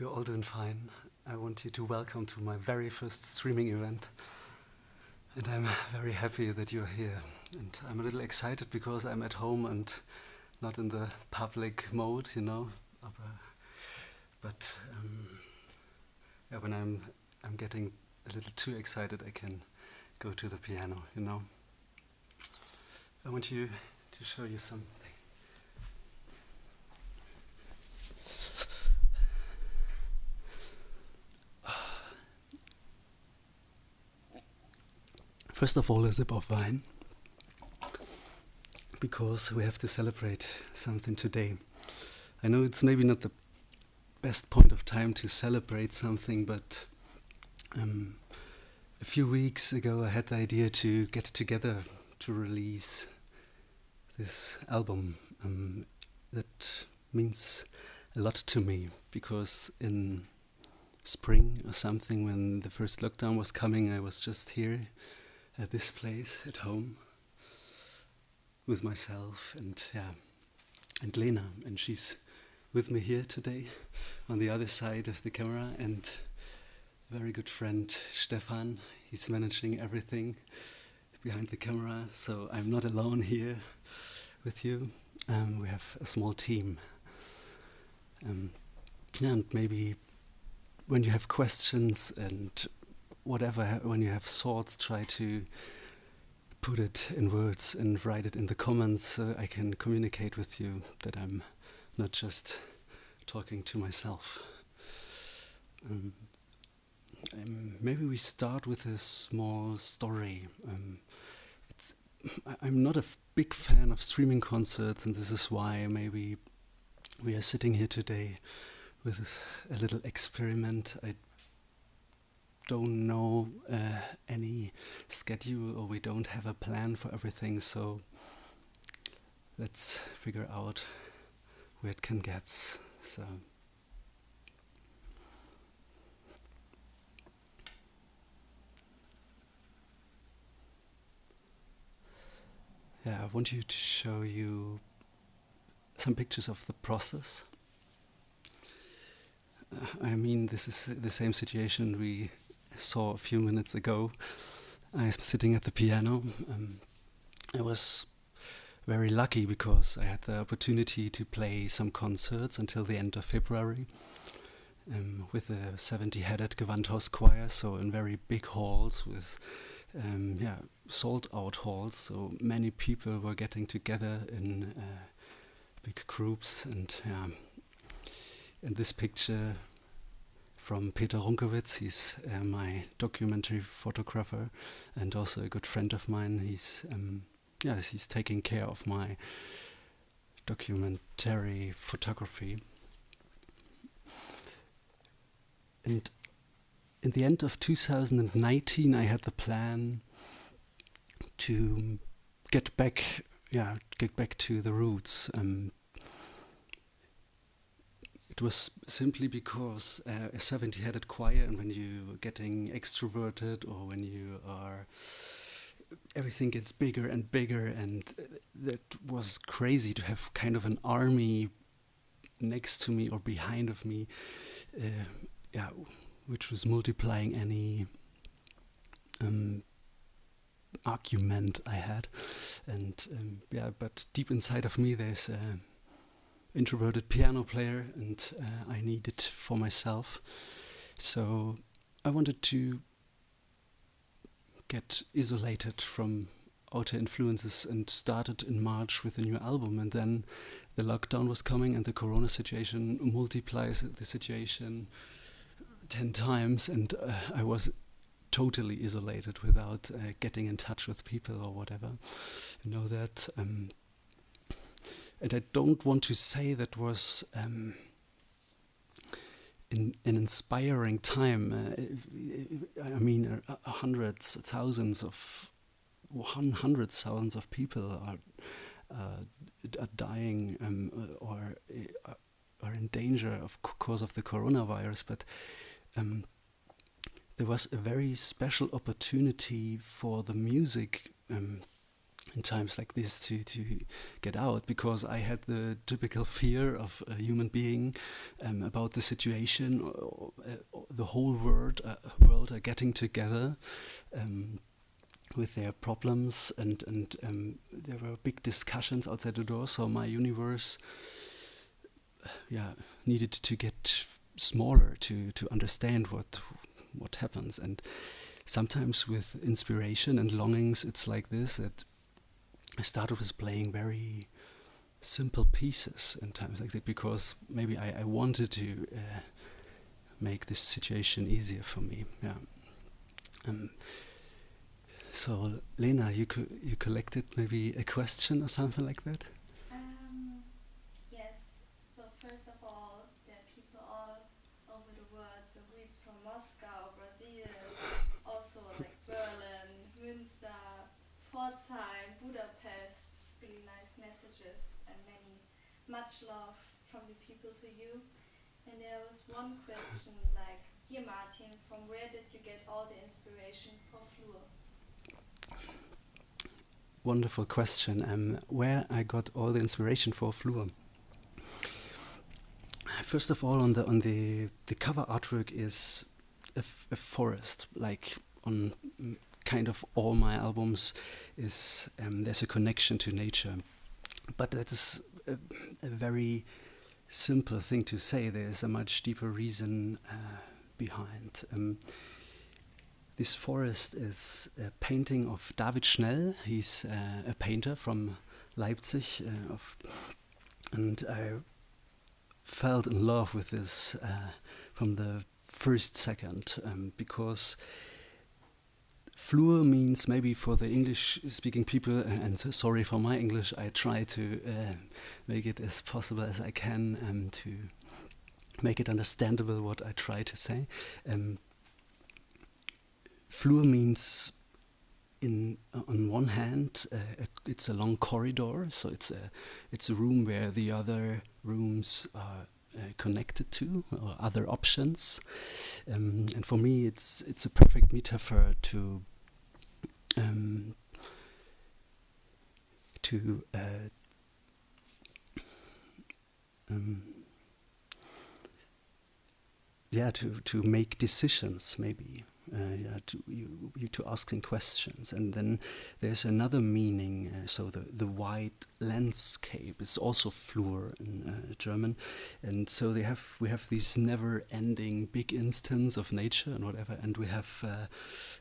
you're all doing fine. I want you to welcome to my very first streaming event. And I'm very happy that you're here. And I'm a little excited because I'm at home and not in the public mode, you know. But yeah, when I'm getting a little too excited, I can go to the piano, you know. I want you to show you something. First of all, a sip of wine, because we have to celebrate something today. I know it's maybe not the best point of time to celebrate something, but a few weeks ago I had the idea to get together to release this album that means a lot to me, because in spring or something, when the first lockdown was coming, I was just here at this place at home with myself and Lena, and she's with me here today on the other side of the camera, and a very good friend Stefan, he's managing everything behind the camera, so I'm not alone here with you. We have a small team, and maybe when you have questions and whatever, when you have thoughts, try to put it in words and write it in the comments so I can communicate with you that I'm not just talking to myself. Maybe we start with a small story. I'm not a big fan of streaming concerts, and this is why maybe we are sitting here today with a little experiment. I don't know any schedule, or we don't have a plan for everything, so let's figure out where it can get. So yeah, I want you to show you some pictures of the process. I mean, this is the same situation we saw a few minutes ago. I'm sitting at the piano. I was very lucky because I had the opportunity to play some concerts until the end of February with a 70-headed Gewandhaus choir, so in very big halls with sold-out halls, so many people were getting together in big groups. And this picture from Peter Runkowitz, he's my documentary photographer and also a good friend of mine. He's taking care of my documentary photography. And in the end of 2019, I had the plan to get back to the roots. It was simply because a 70-headed choir, and when you're getting extroverted, or when you are, everything gets bigger and bigger, and that was crazy to have kind of an army next to me or behind of me, which was multiplying any argument I had. And but deep inside of me there's a introverted piano player, and I need it for myself. So I wanted to get isolated from outer influences and started in March with a new album, and then the lockdown was coming and the corona situation multiplies the situation 10 times, and I was totally isolated without getting in touch with people or whatever. You know that. And I don't want to say that was an inspiring time. I mean, hundreds of thousands of people are dying or are in danger of cause of the coronavirus. But there was a very special opportunity for the music in times like this to get out, because I had the typical fear of a human being about the situation, the whole world are getting together with their problems, and there were big discussions outside the door. So my universe, needed to get smaller to understand what happens. And sometimes with inspiration and longings, it's like this, that I started with playing very simple pieces in times like that, because maybe I wanted to make this situation easier for me. So Lena, you collected maybe a question or something like that? Yes. So first of all, there are people all over the world. So who is from Moscow, Brazil, also like Berlin, Münster, Pforzheim, Budapest. Really nice messages and much love from the people to you. And there was one question like, dear Martin, from where did you get all the inspiration for FLUR? Wonderful question. Where I got all the inspiration for FLUR. First of all, on the cover artwork is a forest. Like on kind of all my albums, is there's a connection to nature, but that is a very simple thing to say. There's a much deeper reason behind. This forest is a painting of David Schnell. He's a painter from Leipzig, and I fell in love with this from the first second, because FLUR means, maybe for the English-speaking people, and sorry for my English, I try to make it as possible as I can to make it understandable what I try to say. FLUR means, on one hand, it's a long corridor, so it's a room where the other rooms are connected to, or other options, and for me it's a perfect metaphor to make decisions, maybe. To asking questions, and then there's another meaning. So the wide landscape is also FLUR in German, and so we have these never-ending big instance of nature and whatever, and we have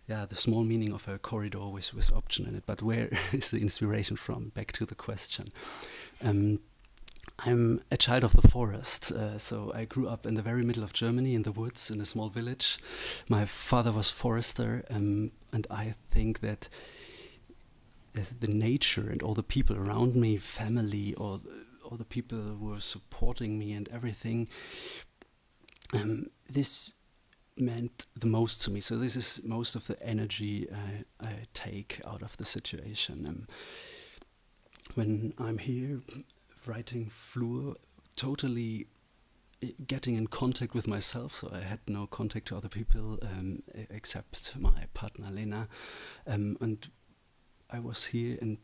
the small meaning of a corridor with option in it. But where is the inspiration from? Back to the question. I'm a child of the forest, so I grew up in the very middle of Germany, in the woods, in a small village. My father was forester, and I think that the nature and all the people around me, family, or the people who were supporting me and everything, this meant the most to me. So this is most of the energy I take out of the situation. When I'm here writing FLUR, totally getting in contact with myself, so I had no contact to other people except my partner Lena, and I was here, and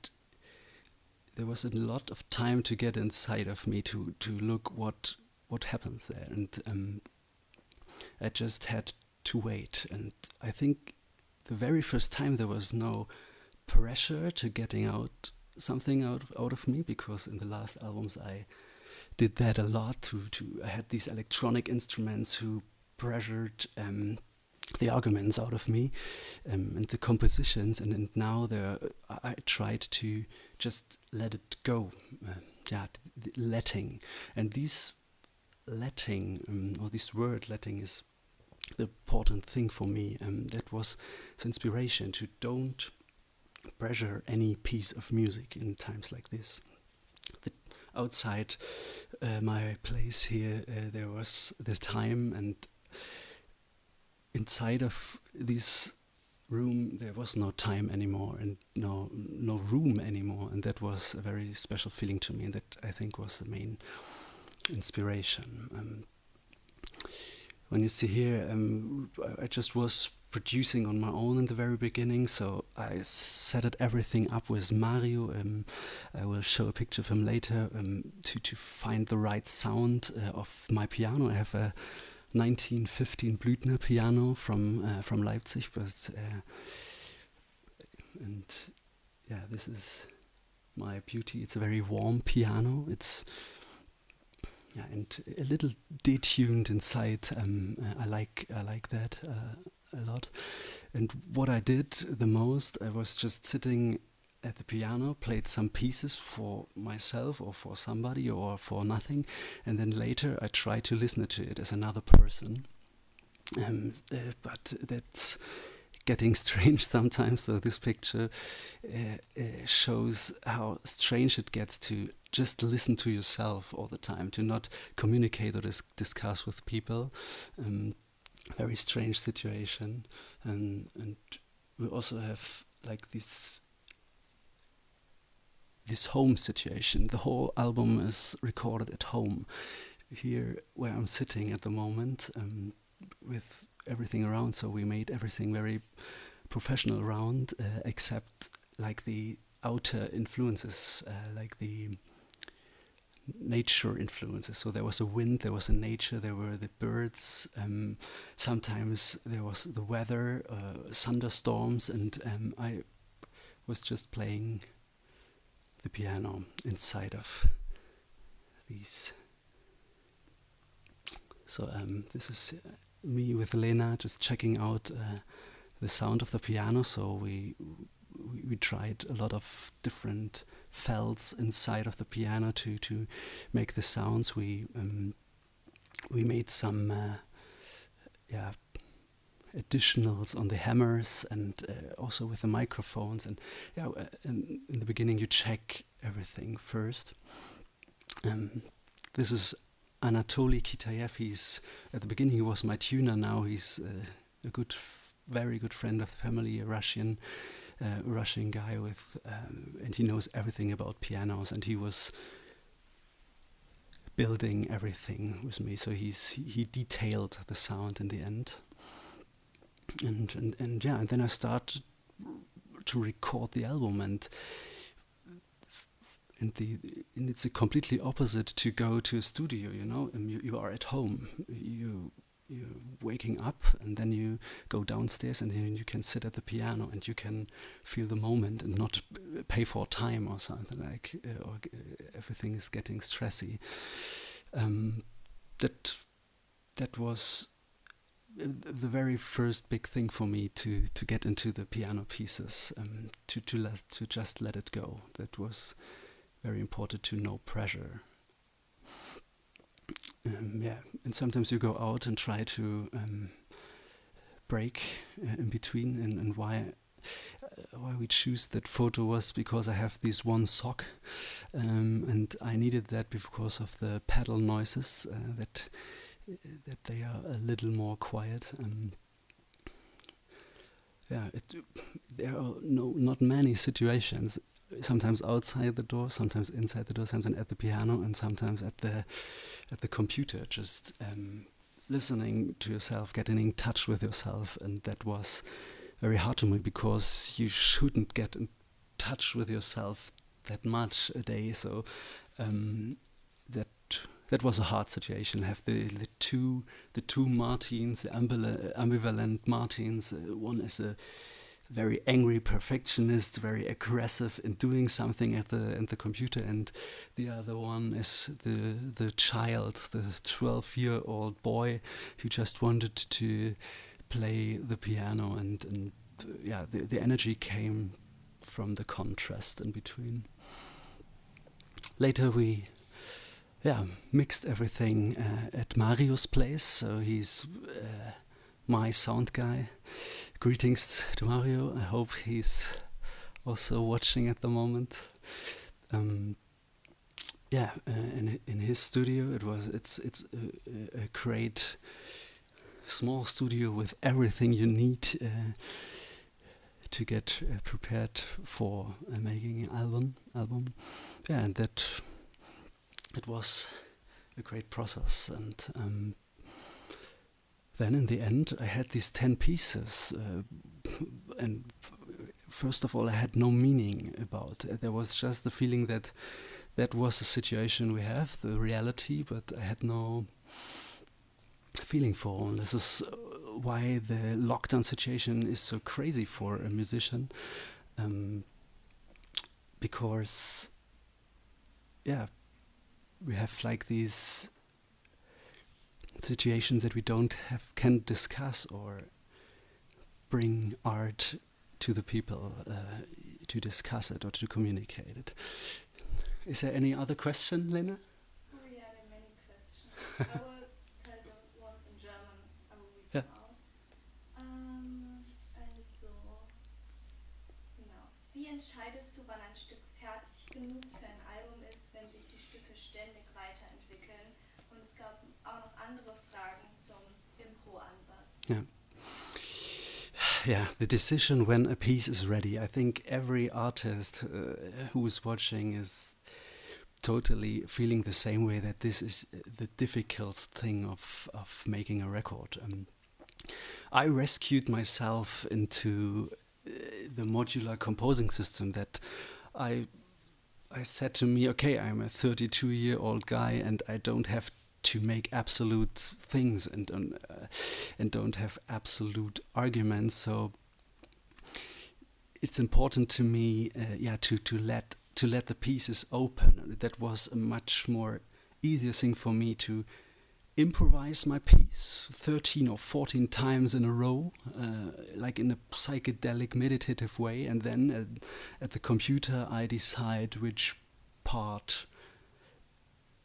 there was a lot of time to get inside of me to look what happens there, and I just had to wait. And I think the very first time there was no pressure to getting out something out of me, because in the last albums I did that a lot. I had these electronic instruments who pressured the arguments out of me, and the compositions, and now I tried to just let it go. Letting, and this letting, or this word letting, is the important thing for me. That was the inspiration to don't pressure any piece of music in times like this. Outside my place here, there was the time, and inside of this room there was no time anymore, and no room anymore, and that was a very special feeling to me, and that I think was the main inspiration. When you see here, I just was producing on my own in the very beginning, so I set it everything up with Mario. I will show a picture of him later to find the right sound of my piano. I have a 1915 Blüthner piano from Leipzig, but and yeah, this is my beauty. It's a very warm piano. It's and a little detuned inside. I like that a lot. And what I did the most, I was just sitting at the piano, played some pieces for myself or for somebody or for nothing, and then later I tried to listen to it as another person. But that's getting strange sometimes. So this picture shows how strange it gets to just listen to yourself all the time, to not communicate or discuss with people. Very strange situation. And we also have like this home situation. The whole album is recorded at home, here where I'm sitting at the moment, with everything around. So we made everything very professional around, except like the outer influences, like the nature influences. So there was a wind, there was a nature, there were the birds, sometimes there was the weather, thunderstorms, and I was just playing the piano inside of these. So this is me with Lena just checking out the sound of the piano. So we tried a lot of different felts inside of the piano to make the sounds. We made some additionals on the hammers and also with the microphones. And in the beginning you check everything first. This is Anatoly Kitaev. He's at the beginning he was my tuner. Now he's a very good friend of the family, a Russian guy with, and he knows everything about pianos. And he was building everything with me. So he detailed the sound in the end. And then I started to record the album, and it's a completely opposite to go to a studio. You are at home, you're waking up, and then you go downstairs, and then you can sit at the piano and you can feel the moment and not pay for time or something like, or everything is getting stressy. That was the very first big thing for me to get into the piano pieces, to just let it go. That was very important, to no pressure. And sometimes you go out and try to break in between, and why we choose that photo was because I have this one sock, and I needed that because of the pedal noises, that they are a little more quiet. There are not many situations. Sometimes outside the door, sometimes inside the door, sometimes at the piano, and sometimes at the computer. Just listening to yourself, getting in touch with yourself, and that was very hard to me because you shouldn't get in touch with yourself that much a day. So that was a hard situation. Have the two Martins, the ambivalent Martins. One is a very angry perfectionist, very aggressive in doing something at the computer, and the other one is the child, the 12-year-old boy who just wanted to play the piano, and the energy came from the contrast in between. Later we mixed everything at Mario's place, so he's my sound guy. Greetings to Mario. I hope he's also watching at the moment. In his studio, it's a great small studio with everything you need to get prepared for making an album. And that it was a great process. And then in the end, I had these 10 pieces, and first of all, I had no meaning about. There was just the feeling that that was the situation we have, the reality, but I had no feeling for. And this is why the lockdown situation is so crazy for a musician, because, yeah, we have like these situations that we can't discuss or bring art to the people to discuss it or to communicate it. Is there any other question, Lena? Oh yeah, there are many questions. I will tell the ones in German. I will read Yeah. them out. Also, genau. Wie entscheidest du, wann ein Stück fertig genug für ein Album ist, wenn sich die Stücke ständig weiterentwickeln? Und es gab auch noch andere Fragen zum Impro-Ansatz. Yeah. Yeah, the decision when a piece is ready. I think every artist who is watching is totally feeling the same way, that this is the difficult thing of making a record. I rescued myself into the modular composing system that I said to me, okay, I'm a 32-year-old guy and I don't have to make absolute things and don't have absolute arguments. So it's important to me, to let the pieces open. That was a much more easier thing for me to improvise my piece 13 or 14 times in a row, like in a psychedelic meditative way, and then at the computer I decide which part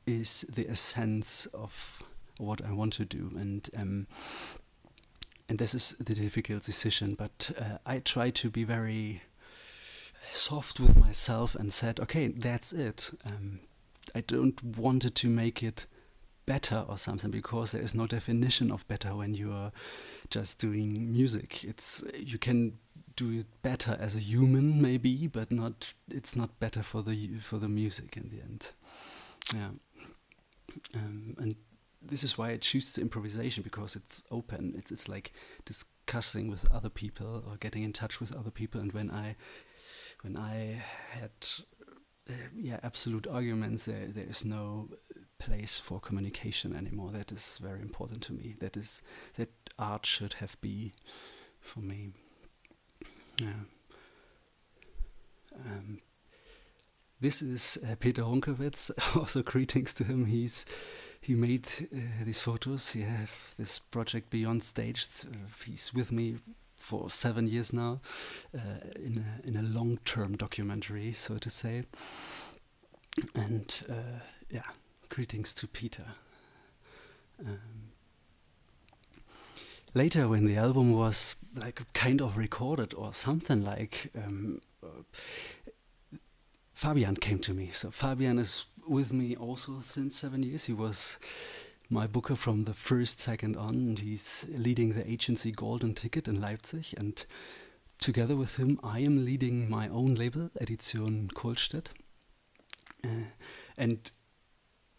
is the essence of what I want to do, and this is the difficult decision. But I try to be very soft with myself and said, okay, that's it. I don't want it to make it better or something, because there is no definition of better when you are just doing music. You can do it better as a human maybe, but it's not better for the music in the end. Yeah. And this is why I choose the improvisation, because it's open. It's like discussing with other people or getting in touch with other people. And when I had absolute arguments, there is no place for communication anymore. That is very important to me. That art should have be for me. Yeah. This is Peter Honkewitz. Also, greetings to him. He made these photos. He have this project Beyond Stage. He's with me for 7 years now, in a long-term documentary, so to say. And greetings to Peter. Later, when the album was like kind of recorded or something like. Fabian came to me. So Fabian is with me also since 7 years. He was my booker from the first second on, and he's leading the agency Golden Ticket in Leipzig. And together with him, I am leading my own label, Edition Kohlstedt. And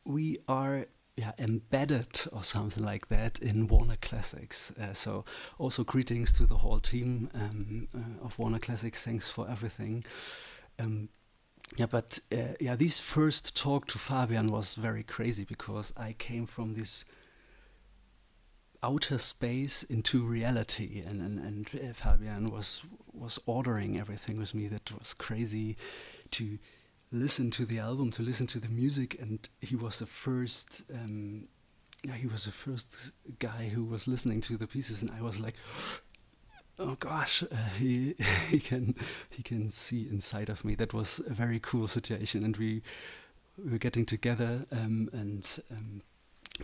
we are embedded or something like that in Warner Classics. So also greetings to the whole team of Warner Classics. Thanks for everything. This first talk to Fabian was very crazy, because I came from this outer space into reality, and Fabian was ordering everything with me. That was crazy to listen to the album, to listen to the music, and he was the first. He was the first guy who was listening to the pieces, and I was like, oh gosh, he can see inside of me. That was a very cool situation, and we were getting together and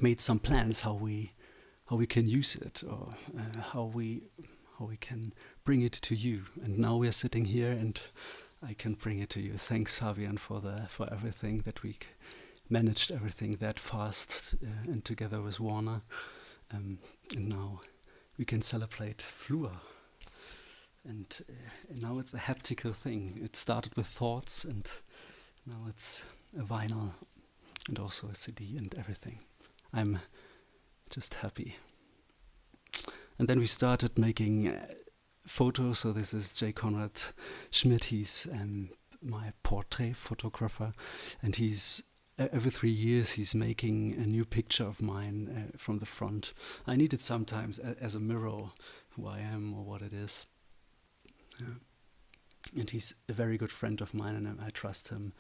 made some plans how we can use it, or how we can bring it to you. And now we are sitting here, and I can bring it to you. Thanks, Fabian, for everything, that we managed everything that fast and together with Warner, and now we can celebrate FLUR. And now it's a haptical thing. It started with thoughts, and now it's a vinyl and also a CD and everything. I'm just happy. And then we started making photo. So this is J. Conrad Schmidt. He's my portrait photographer, and he's every 3 years he's making a new picture of mine from the front. I need it sometimes as a mirror, who I am or what it is. And he's a very good friend of mine, and I trust him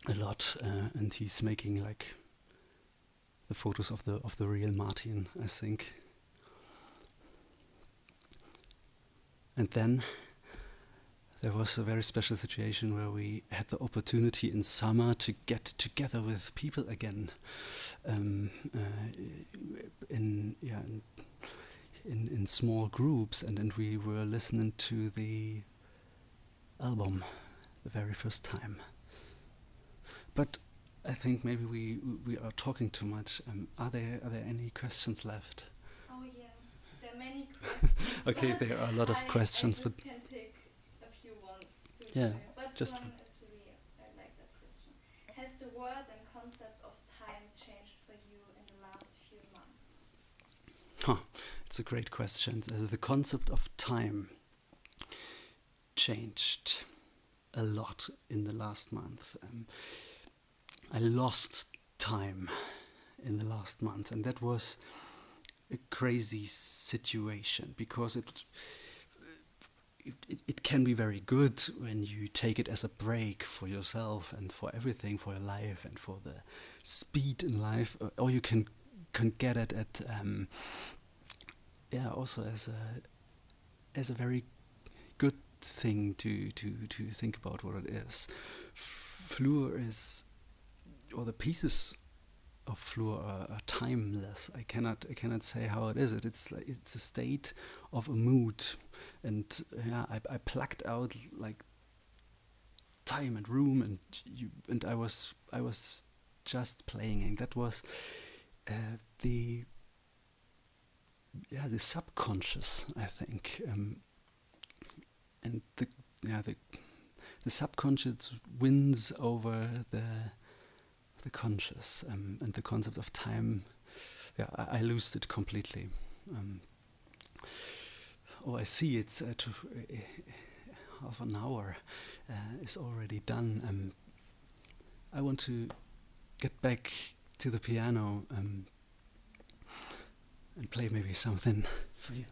a lot. And he's making like the photos of the real Martin, I think. And then there was a very special situation where we had the opportunity in summer to get together with people again, in small groups, and we were listening to the album the very first time. But I think maybe we are talking too much. Are there any questions left? Oh yeah, there are many questions. Okay, there are a lot of questions, I but just can pick a few ones to yeah, share. But just one is really, I like that question. Has the word and concept of time changed for you in the last few months? It's a great question. The concept of time changed a lot in the last month. I lost time in the last month, and that was a crazy situation, because it can be very good when you take it as a break for yourself and for everything, for your life and for the speed in life, or you can get it at also as a very good thing to think about what it is. FLUR is, or the pieces of FLUR are timeless. I cannot say how it is. It's a state of a mood, and I plucked out like time and room, and I was just playing, and that was the subconscious, I think, and the subconscious wins over the conscious, and the concept of time. I lost it completely. I see it's half an hour is already done. I want to get back to the piano and play maybe something for you.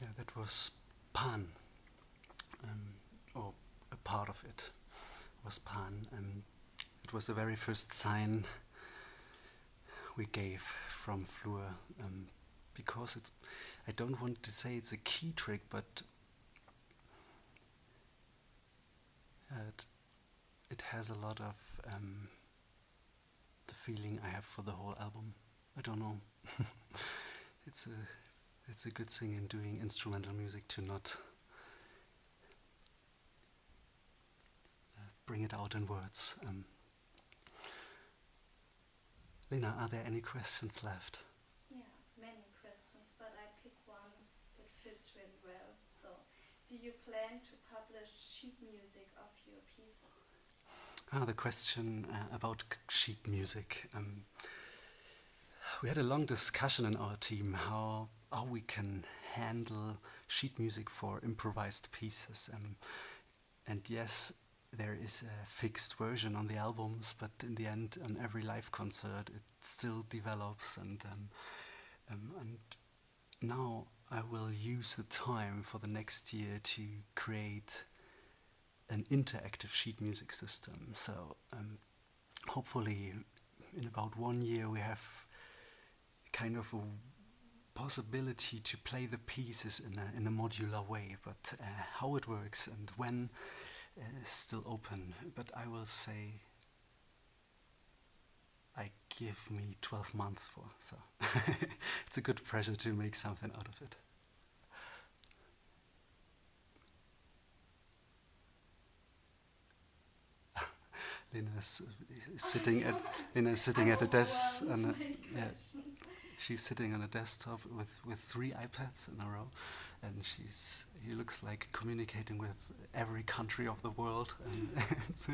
Yeah, that was Pan, or a part of it was Pan, and it was the very first sign we gave from FLUR, because it's, I don't want to say it's a key trick, but it has a lot of the feeling I have for the whole album. I don't know. It's a good thing in doing instrumental music to not bring it out in words. Lena, are there any questions left? Yeah, many questions, but I pick one that fits really well. So, do you plan to publish sheet music of your pieces? The question about sheet music. We had a long discussion in our team how we can handle sheet music for improvised pieces. And yes, there is a fixed version on the albums, but in the end, on every live concert, it still develops. And now I will use the time for the next year to create an interactive sheet music system. So hopefully in about 1 year we have kind of a possibility to play the pieces in a modular way, but how it works and when is still open. But I will say I give me 12 months for, so it's a good pressure to make something out of it. Lena's sitting at a desk, and yeah, she's sitting on a desktop with 3 iPads in a row, and he looks like communicating with every country of the world, and it's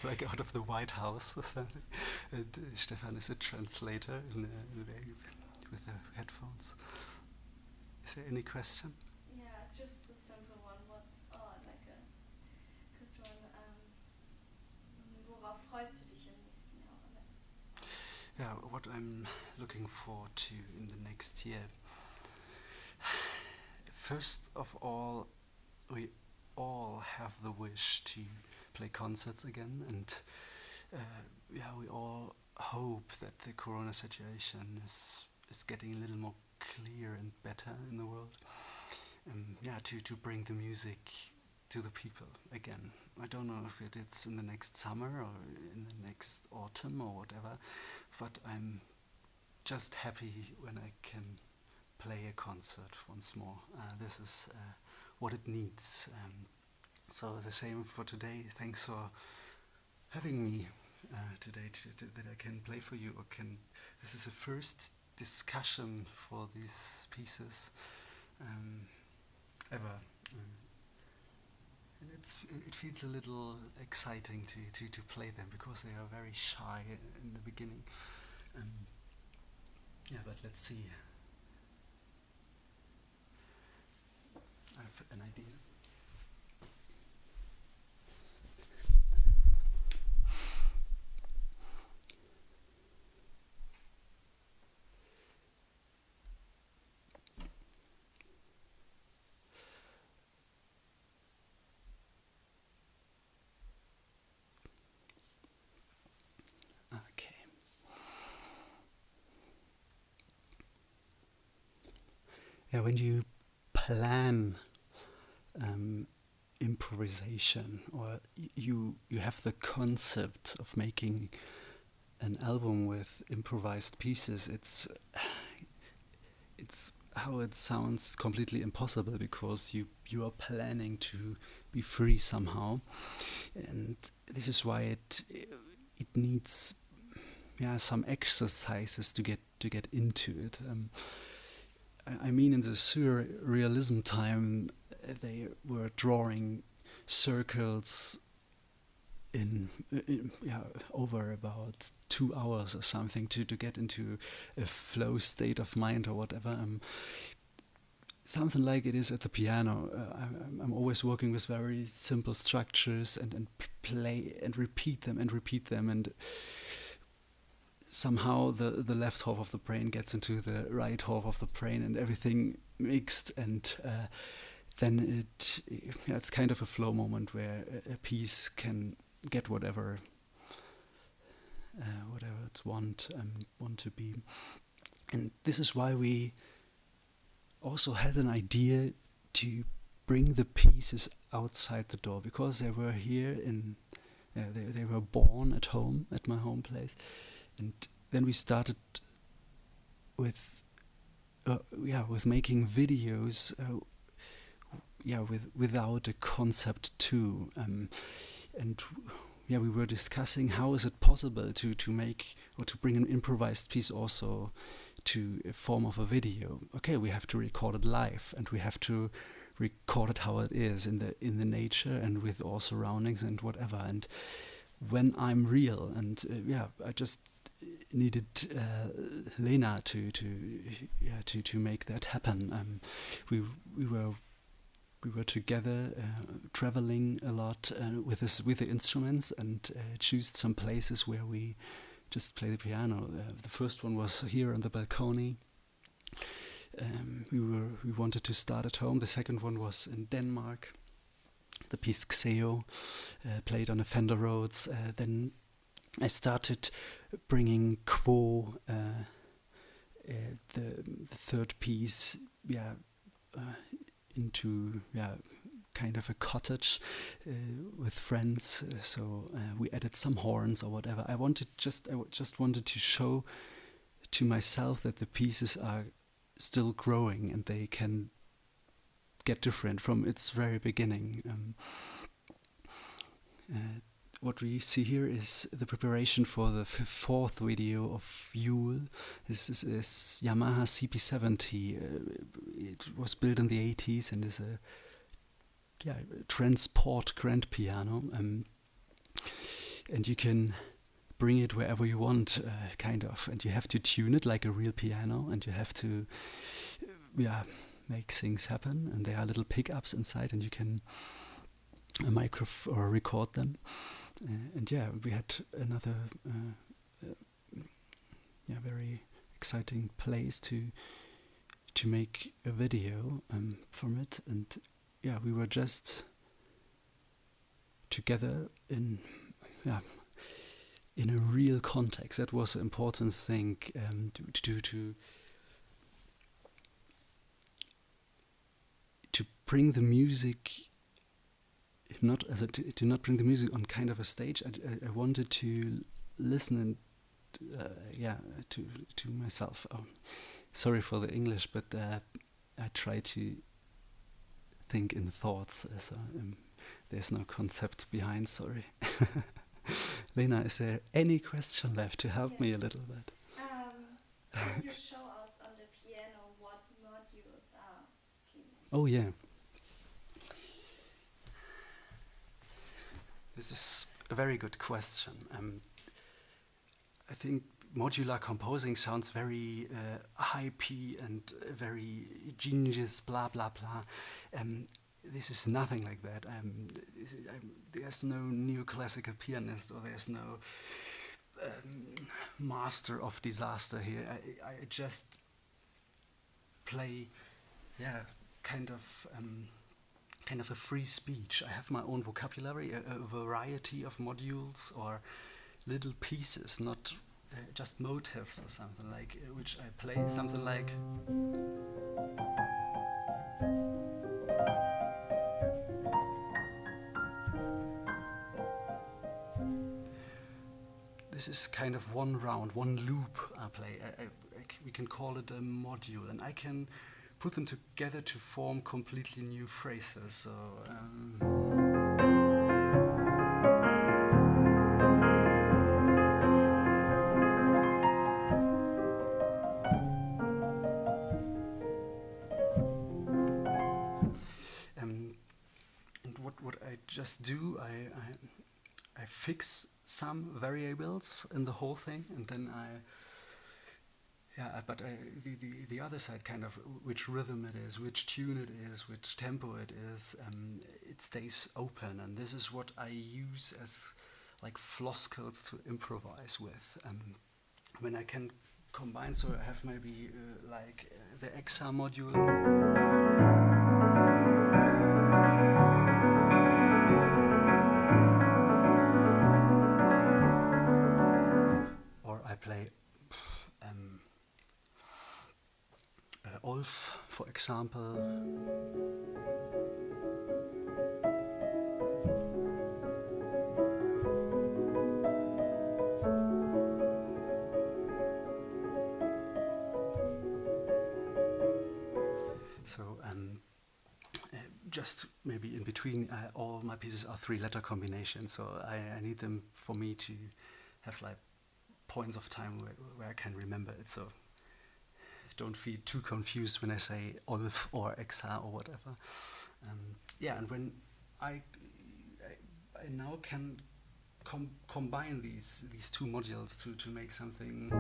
like out of the White House or something. And Stefan is a translator with the headphones. Is there any question? Yeah, just a simple one. What, like a good one. Worauf freust du dich im nächsten Jahr? Yeah, what I'm looking forward to in the next year. First of all, we all have the wish to play concerts again, and we all hope that the corona situation is getting a little more clear and better in the world. To bring the music to the people again. I don't know if it's in the next summer or in the next autumn or whatever, but I'm just happy when I can play a concert once more. This is what it needs. So the same for today. Thanks for having me today that I can play for you. This is the first discussion for these pieces ever. And it feels a little exciting to play them because they are very shy in the beginning. But let's see. I have an idea. Okay. Yeah, when you plan improvisation, or you have the concept of making an album with improvised pieces, it's how it sounds completely impossible, because you are planning to be free somehow, and this is why it needs some exercises to get into it. I mean, in the surrealism time, they were drawing circles in over about 2 hours or something to get into a flow state of mind or whatever. Something like it is at the piano. I'm always working with very simple structures and play and repeat them, and somehow the left half of the brain gets into the right half of the brain and everything mixed, and then it's kind of a flow moment where a piece can get whatever it want to be. And this is why we also had an idea to bring the pieces outside the door, because they were here they were born at home, at my home place. And then we started with making videos without a concept too, and we were discussing how is it possible to make or to bring an improvised piece also to a form of a video. Okay, we have to record it live, and we have to record it how it is in the nature and with all surroundings and whatever. And when I'm real, and I just needed Lena to make that happen. We were together, traveling a lot with the instruments, and choose some places where we just play the piano. The first one was here on the balcony. We wanted to start at home. The second one was in Denmark. The piece Xeo, played on a Fender Rhodes. Then I started bringing Quo, the third piece, into kind of a cottage with friends. So we added some horns or whatever. I just wanted to show to myself that the pieces are still growing and they can get different from its very beginning. What we see here is the preparation for the fourth video of Yule. This is Yamaha CP70. It was built in the 80s and is a transport grand piano. And you can bring it wherever you want, kind of. And you have to tune it like a real piano, and you have to make things happen. And there are little pickups inside, and you can or record them. And we had another very exciting place to make a video from it. And we were just together in a real context. That was an important thing to bring the music. To not bring the music on kind of a stage. I wanted to listen to myself. Oh, sorry for the English, but I try to think in thoughts. So there's no concept behind. Sorry. Lena, is there any question left to help me a little bit? Can you show us on the piano what modules are, please? Oh yeah. This is a very good question. I think modular composing sounds very high P and very genius, blah, blah, blah. This is nothing like that. There's no neoclassical pianist, or there's no master of disaster here. I just play, kind of a free speech. I have my own vocabulary, a variety of modules or little pieces, not just motifs or something like, which I play something like. This is kind of one round, one loop I play. We can call it a module, and I can put them together to form completely new phrases. So and what I just do, I fix some variables in the whole thing, and then the other side, kind of which rhythm it is, which tune it is, which tempo it is, it stays open. And this is what I use as like floskels to improvise with. when I can combine, so I have maybe the XR module. Or I play Olf, for example. So just maybe in between, all my pieces are 3-letter combinations, so I need them for me to have like points of time where I can remember it. So don't feel too confused when I say Olf or XR or whatever. And when I now can combine these two modules to make something.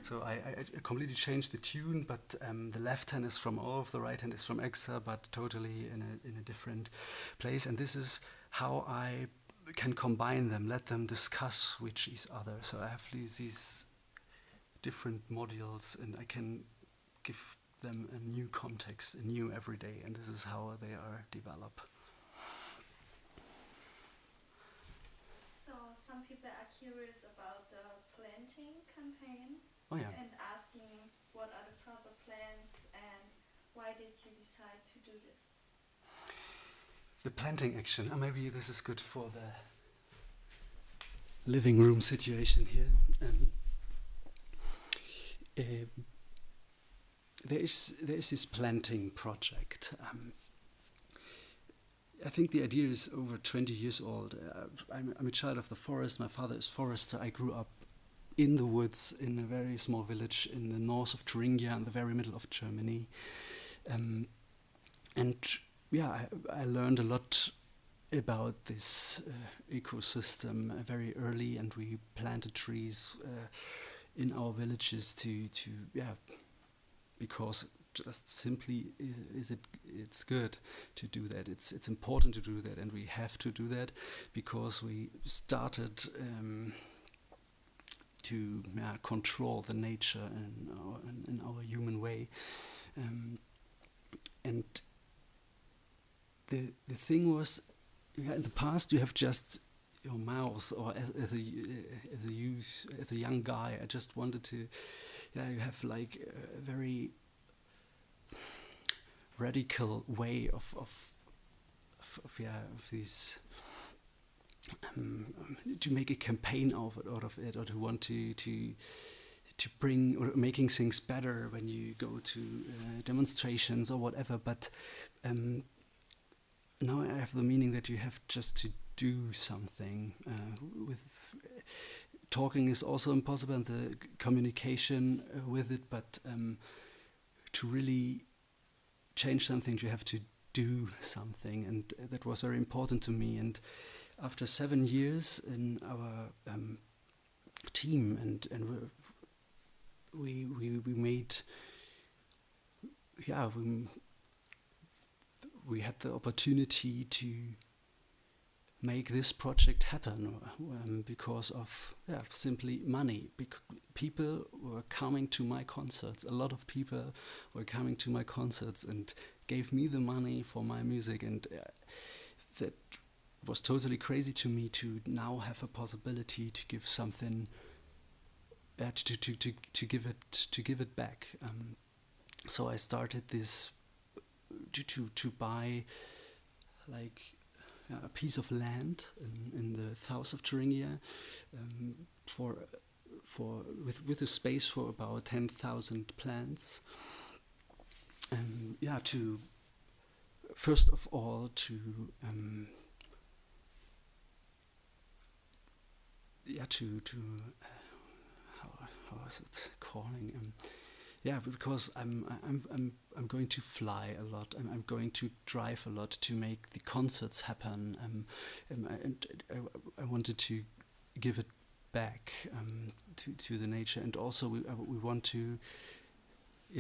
So I completely changed the tune, but the left hand is from Olf, the right hand is from XR, but totally in a different place. And this is how I can combine them, let them discuss with each other. So I have these different modules, and I can give them a new context, a new everyday, and this is how they are developed. So some people are curious about the planting campaign. Oh yeah. And asking what are the further plans and why did you decide to do this? The planting action. Maybe this is good for the living room situation here. There is this planting project. I think the idea is over 20 years old. I'm a child of the forest. My father is forester. I grew up in the woods in a very small village in the north of Thuringia, in the very middle of Germany. I learned a lot about this ecosystem very early, and we planted trees in our villages because just simply it's good to do that. It's important to do that, and we have to do that because we started to control the nature in our human way, and the thing was, in the past you have just your mouth, or as a young guy, I just wanted to, you have like a very radical way of these. To make a campaign out of it, or to want to bring or making things better when you go to demonstrations or whatever. But now I have the meaning that you have just to do something. With talking is also impossible, and the communication with it. But to really change something, you have to do something, and that was very important to me. And after 7 years in our team, and we made, we had the opportunity to make this project happen because of simply money. People were coming to my concerts. A lot of people were coming to my concerts and gave me the money for my music, and that was totally crazy to me to now have a possibility to give something, to give it back. So I started this to buy like a piece of land in the south of Thuringia with a space for about 10,000 plants. To first of all how is it calling? Because I'm going to fly a lot. I'm going to drive a lot to make the concerts happen. And I wanted to give it back to the nature, and also we want to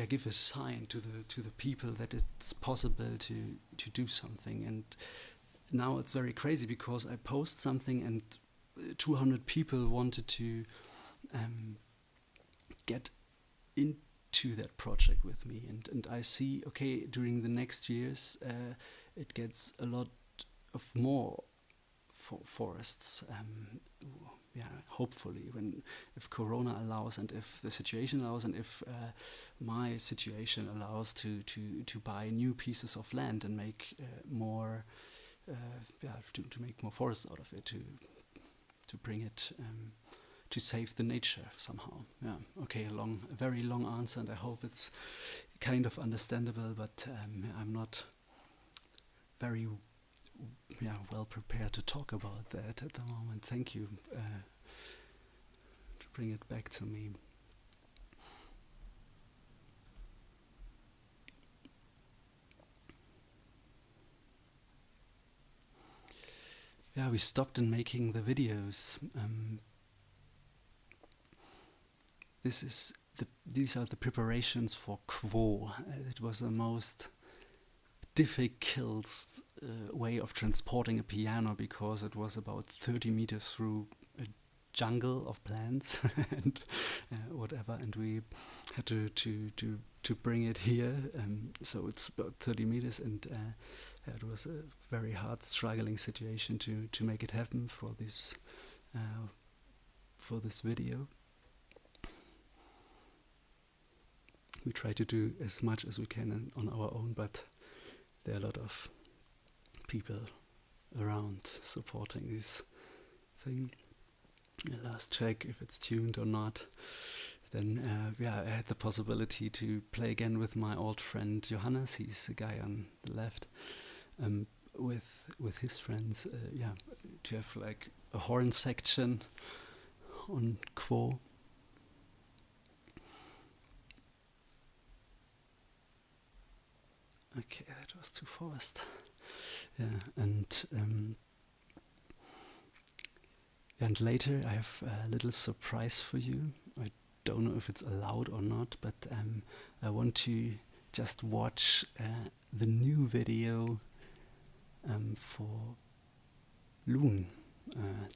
give a sign to the people that it's possible to do something. And now it's very crazy because I post something and 200 people wanted to get into that project with me, and I see, okay, during the next years it gets a lot of more forests, hopefully, if Corona allows, and if the situation allows, and if my situation allows to buy new pieces of land and make more to make more forests out of it, to bring it to save the nature somehow. Yeah. Okay, a very long answer, and I hope it's kind of understandable, but I'm not very well prepared to talk about that at the moment. Thank you to bring it back to me. Yeah, we stopped in making the videos. These are the preparations for Quo. It was the most difficult way of transporting a piano, because it was about 30 meters through a jungle of plants and whatever, and we had to bring it here. So it's about 30 meters, and it was a very hard, struggling situation to make it happen for this video. We try to do as much as we can on our own, but there are a lot of people around supporting this thing. Last check if it's tuned or not. Then I had the possibility to play again with my old friend Johannes. He's the guy on the left. With his friends, to have like a horn section on Quo. Okay, that was too fast. Yeah, and later I have a little surprise for you. I don't know if it's allowed or not, but I want to just watch the new video for Loon,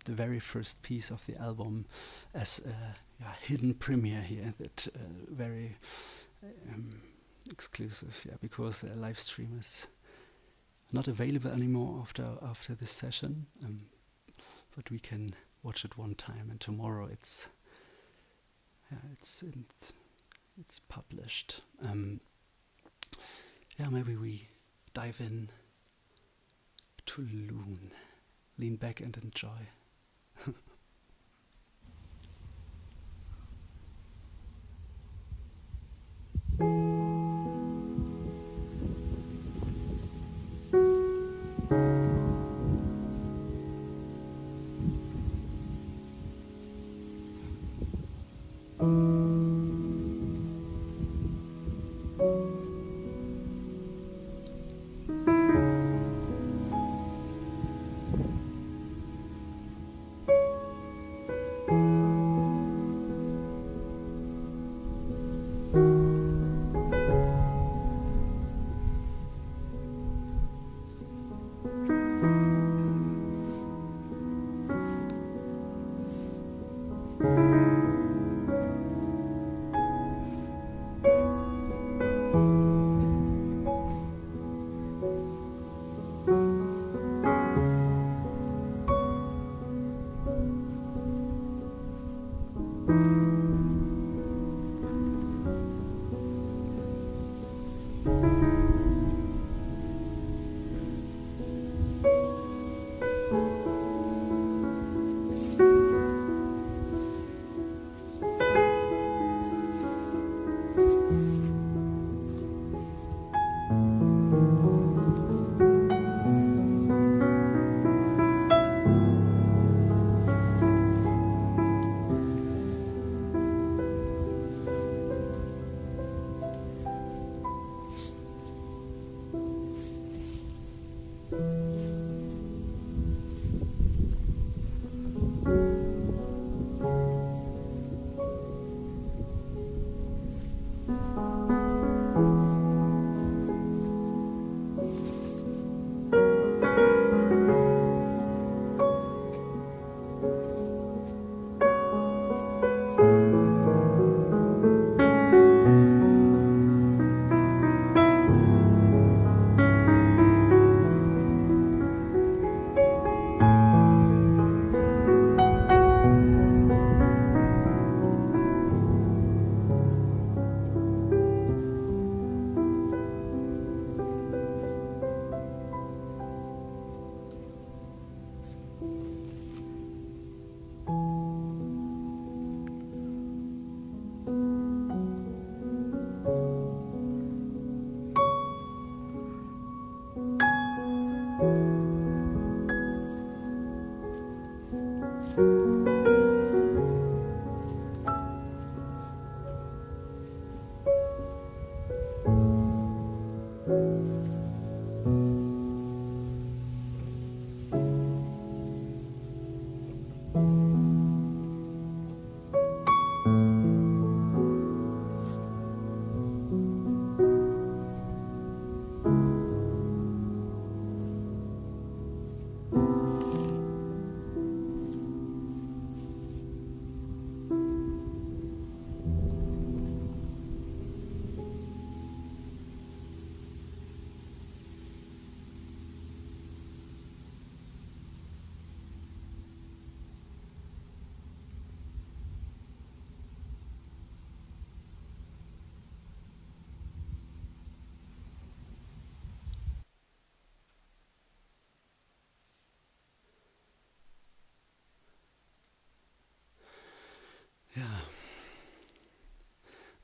the very first piece of the album, as a hidden premiere here. That very exclusive, because the live stream is not available anymore after this session, but we can watch it one time, and tomorrow it's published. Maybe we dive in to Loon. Lean back and enjoy.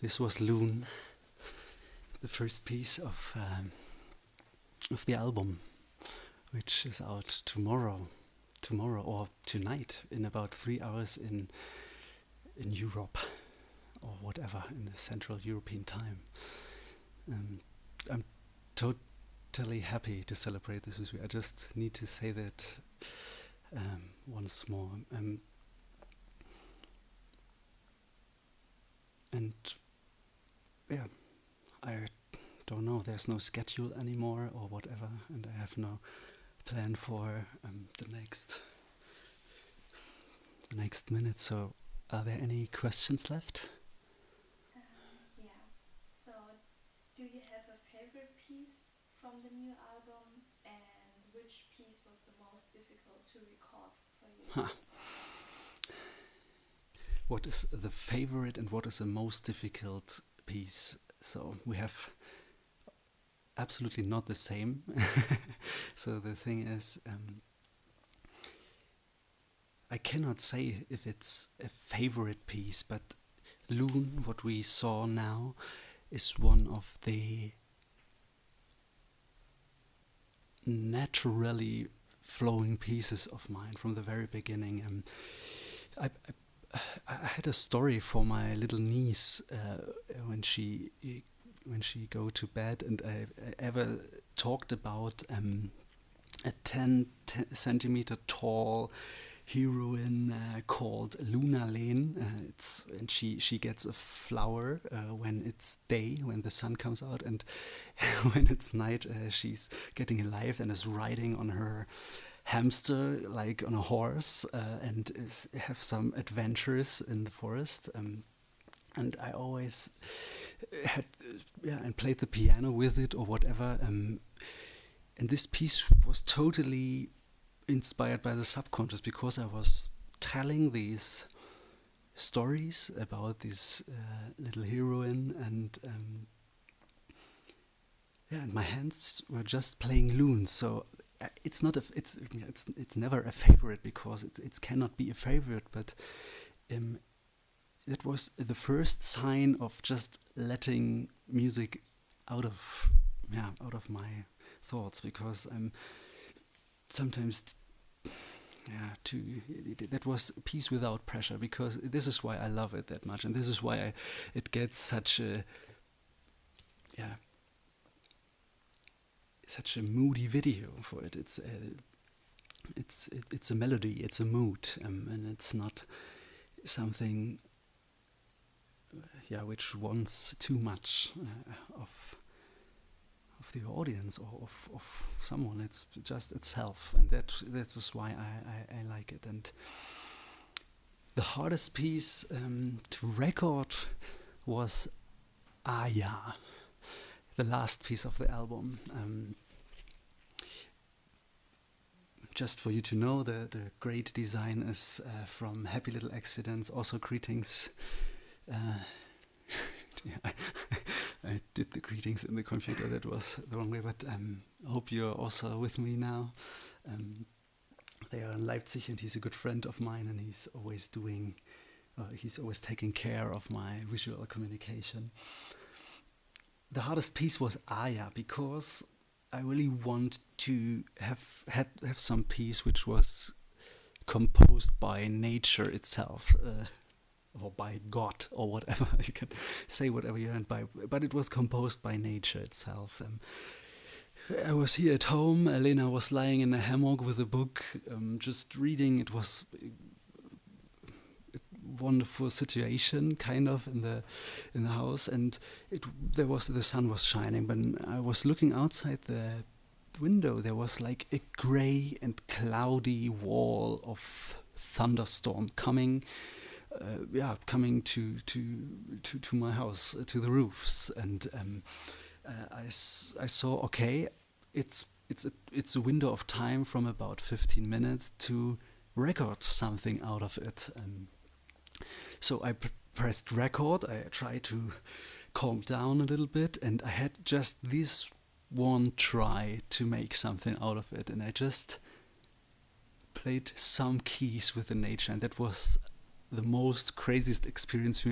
This was Loon, the first piece of the album, which is out tomorrow or tonight, in about 3 hours in Europe or whatever, in the Central European time. I'm totally happy to celebrate this with you. I just need to say that once more. And yeah, I don't know, there's no schedule anymore or whatever, and I have no plan for the next minute. So are there any questions left? Yeah. So, do you have a favorite piece from the new album, and which piece was the most difficult to record for you? What is the favorite and what is the most difficult piece? So we have absolutely not the same. So the thing is, I cannot say if it's a favorite piece, but Loon, what we saw now, is one of the naturally flowing pieces of mine from the very beginning. I had a story for my little niece when she go to bed, and I ever talked about a 10 centimeter tall heroine called Luna Lane. And she gets a flower when it's day, when the sun comes out, and when it's night, she's getting alive and is riding on her hamster, like on a horse, and have some adventures in the forest. And I always had, and played the piano with it or whatever. And this piece was totally inspired by the subconscious, because I was telling these stories about this little heroine, and and my hands were just playing Loon. So it's not it's never a favorite, because it cannot be a favorite, but that was the first sign of just letting music out of my thoughts, because I'm sometimes that was peace without pressure, because this is why I love it that much, and this is why it gets such a moody video for it. It's a melody, it's a mood, and it's not something which wants too much of the audience or of someone. It's just itself, and that is why I like it. And the hardest piece to record was Aya, the last piece of the album. Just for you to know, the great design is from Happy Little Accidents. Also greetings. I did the greetings in the computer, that was the wrong way, but I hope you're also with me now. They are in Leipzig, and he's a good friend of mine, and he's always taking care of my visual communication. The hardest piece was Aya, because I really want to have some piece which was composed by nature itself, or by God, or whatever. You can say whatever you want by, but it was composed by nature itself. I was here at home. Elena was lying in a hammock with a book, just reading. It was a wonderful situation, kind of, in the house, and the sun was shining. When I was looking outside the window, there was like a grey and cloudy wall of thunderstorm coming to my house, to the roofs, and I saw, okay, it's a window of time from about 15 minutes to record something out of it. So I pressed record. I tried to calm down a little bit, and I had just this one try to make something out of it, and I just played some keys with the nature, and that was the most craziest experience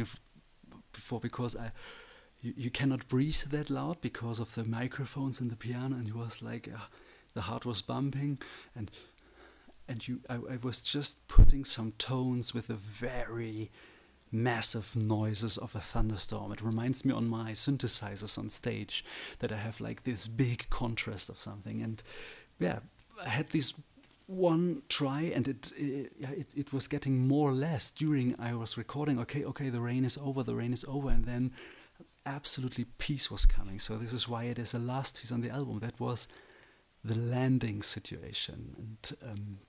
before, because you cannot breathe that loud because of the microphones in the piano, and it was like the heart was bumping, and I was just putting some tones with the very massive noises of a thunderstorm. It reminds me on my synthesizers on stage that I have like this big contrast of something. And yeah, I had this one try, and it was getting more or less during I was recording. Okay, the rain is over, and then absolutely peace was coming. So this is why it is the last piece on the album. That was the landing situation, and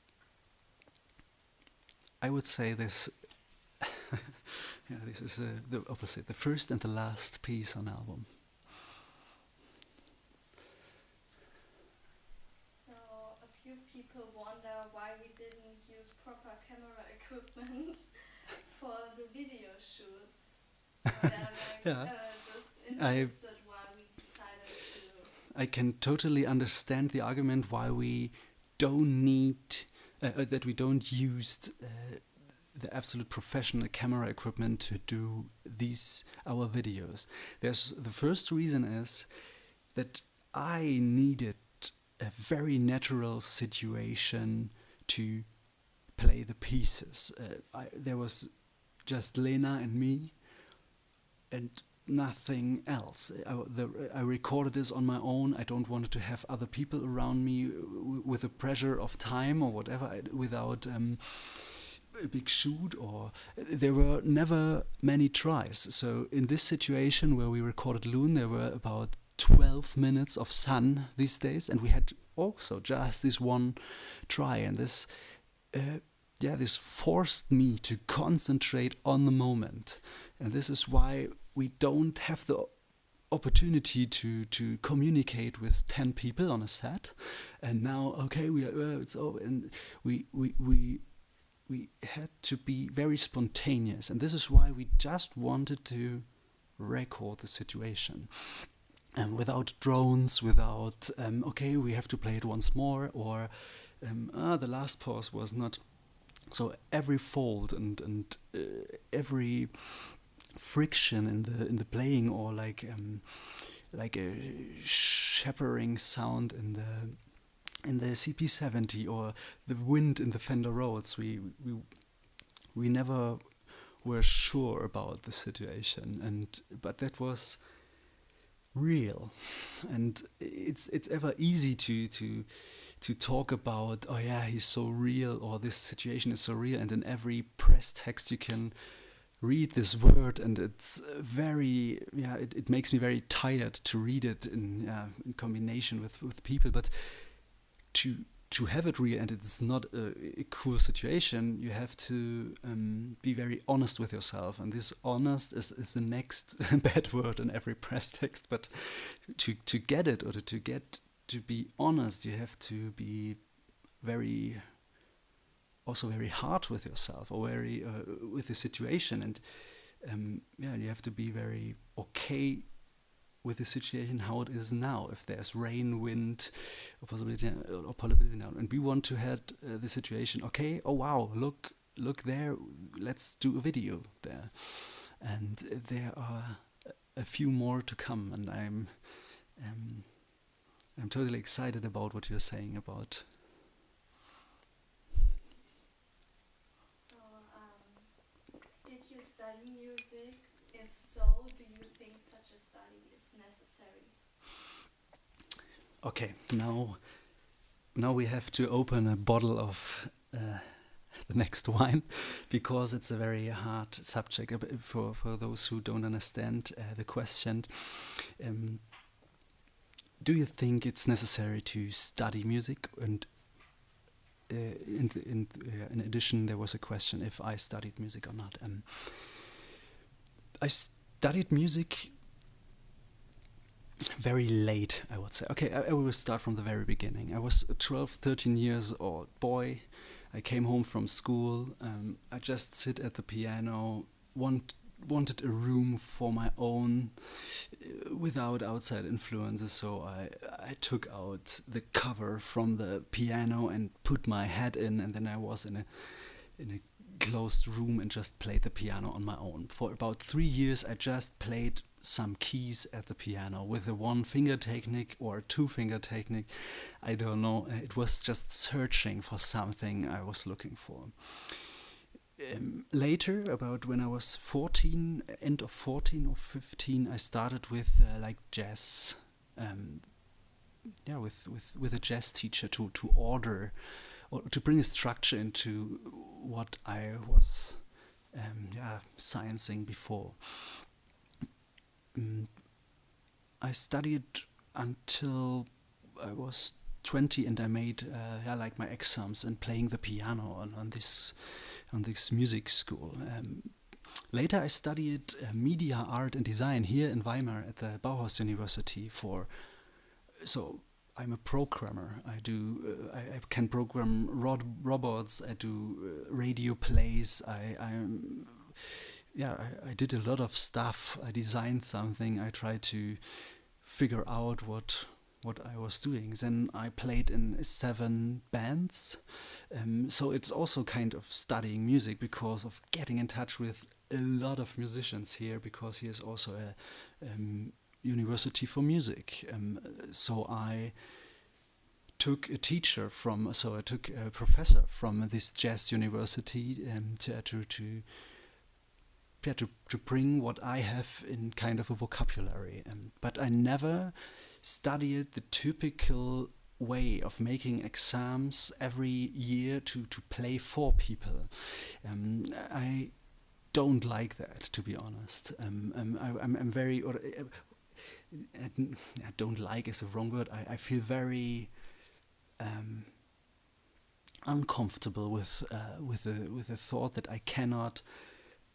I would say this. Yeah, this is the opposite, the first and the last piece on album. So a few people wonder why we didn't use proper camera equipment for the video shoots. They're like, Yeah. just interested why we decided to. I can totally understand the argument why we don't need that we don't use the absolute professional camera equipment to do our videos. The first reason is that I needed a very natural situation to play the pieces. There was just Lena and me, and nothing else. I recorded this on my own. I don't want to have other people around me with the pressure of time or whatever, without a big shoot, or there were never many tries. So in this situation where we recorded Loon, there were about 12 minutes of sun these days, and we had also just this one try, and this this forced me to concentrate on the moment. And this is why we don't have the opportunity to communicate with 10 people on a set. And now, okay, it's over, and we had to be very spontaneous, and this is why we just wanted to record the situation. And without drones, without, we have to play it once more, or the last pause was not. So every fold and every friction in the playing, or like a shivering sound in the CP70, or the wind in the Fender Rhodes, we never were sure about the situation, but that was real. And it's ever easy to talk about, oh yeah, he's so real, or this situation is so real, and in every press text you can read this word, and it's very, it makes me very tired to read it in combination with people. But to have it real, and it's not a cool situation, you have to be very honest with yourself. And this honest is the next bad word in every press text. But to get it, or to be honest, you have to be very hard with yourself, or very with the situation. And you have to be very okay with the situation how it is now. If there's rain, wind, or possibility now, and we want to have the situation. Okay, oh wow, look there. Let's do a video there, and there are a few more to come. And I'm totally excited about what you're saying about. So, did you study music? If so, do you think such a study is necessary? Okay, now we have to open a bottle of the next wine, because it's a very hard subject for those who don't understand the question. Do you think it's necessary to study music? And in addition, there was a question if I studied music or not. I studied music very late, I would say. Okay, I will start from the very beginning. I was a 12, 13 years old boy. I came home from school. I just sit at the piano, wanted a room for my own without outside influences. So I took out the cover from the piano and put my head in, and then I was in a closed room and just played the piano on my own. For about 3 years, I just played some keys at the piano with a one finger technique or a two finger technique. I don't know. It was just searching for something I was looking for. Later, about when I was 14, end of 14 or 15, I started with like jazz. With a jazz teacher to order or to bring a structure into what I was sciencing before. I studied until I was 20, and I made like my exams and playing the piano on this music school. Later, I studied media, art, and design here in Weimar at the Bauhaus University So I'm a programmer. I can program robots. I do radio plays. I did a lot of stuff. I designed something. I tried to figure out what I was doing. Then I played in 7 bands. So it's also kind of studying music because of getting in touch with a lot of musicians here, because here's also a University for Music. So I took a professor from this jazz university to bring what I have in kind of a vocabulary. But I never studied the typical way of making exams every year to play for people. I don't like that, to be honest. I'm very... I don't like is a wrong word. I feel very uncomfortable with the thought that I cannot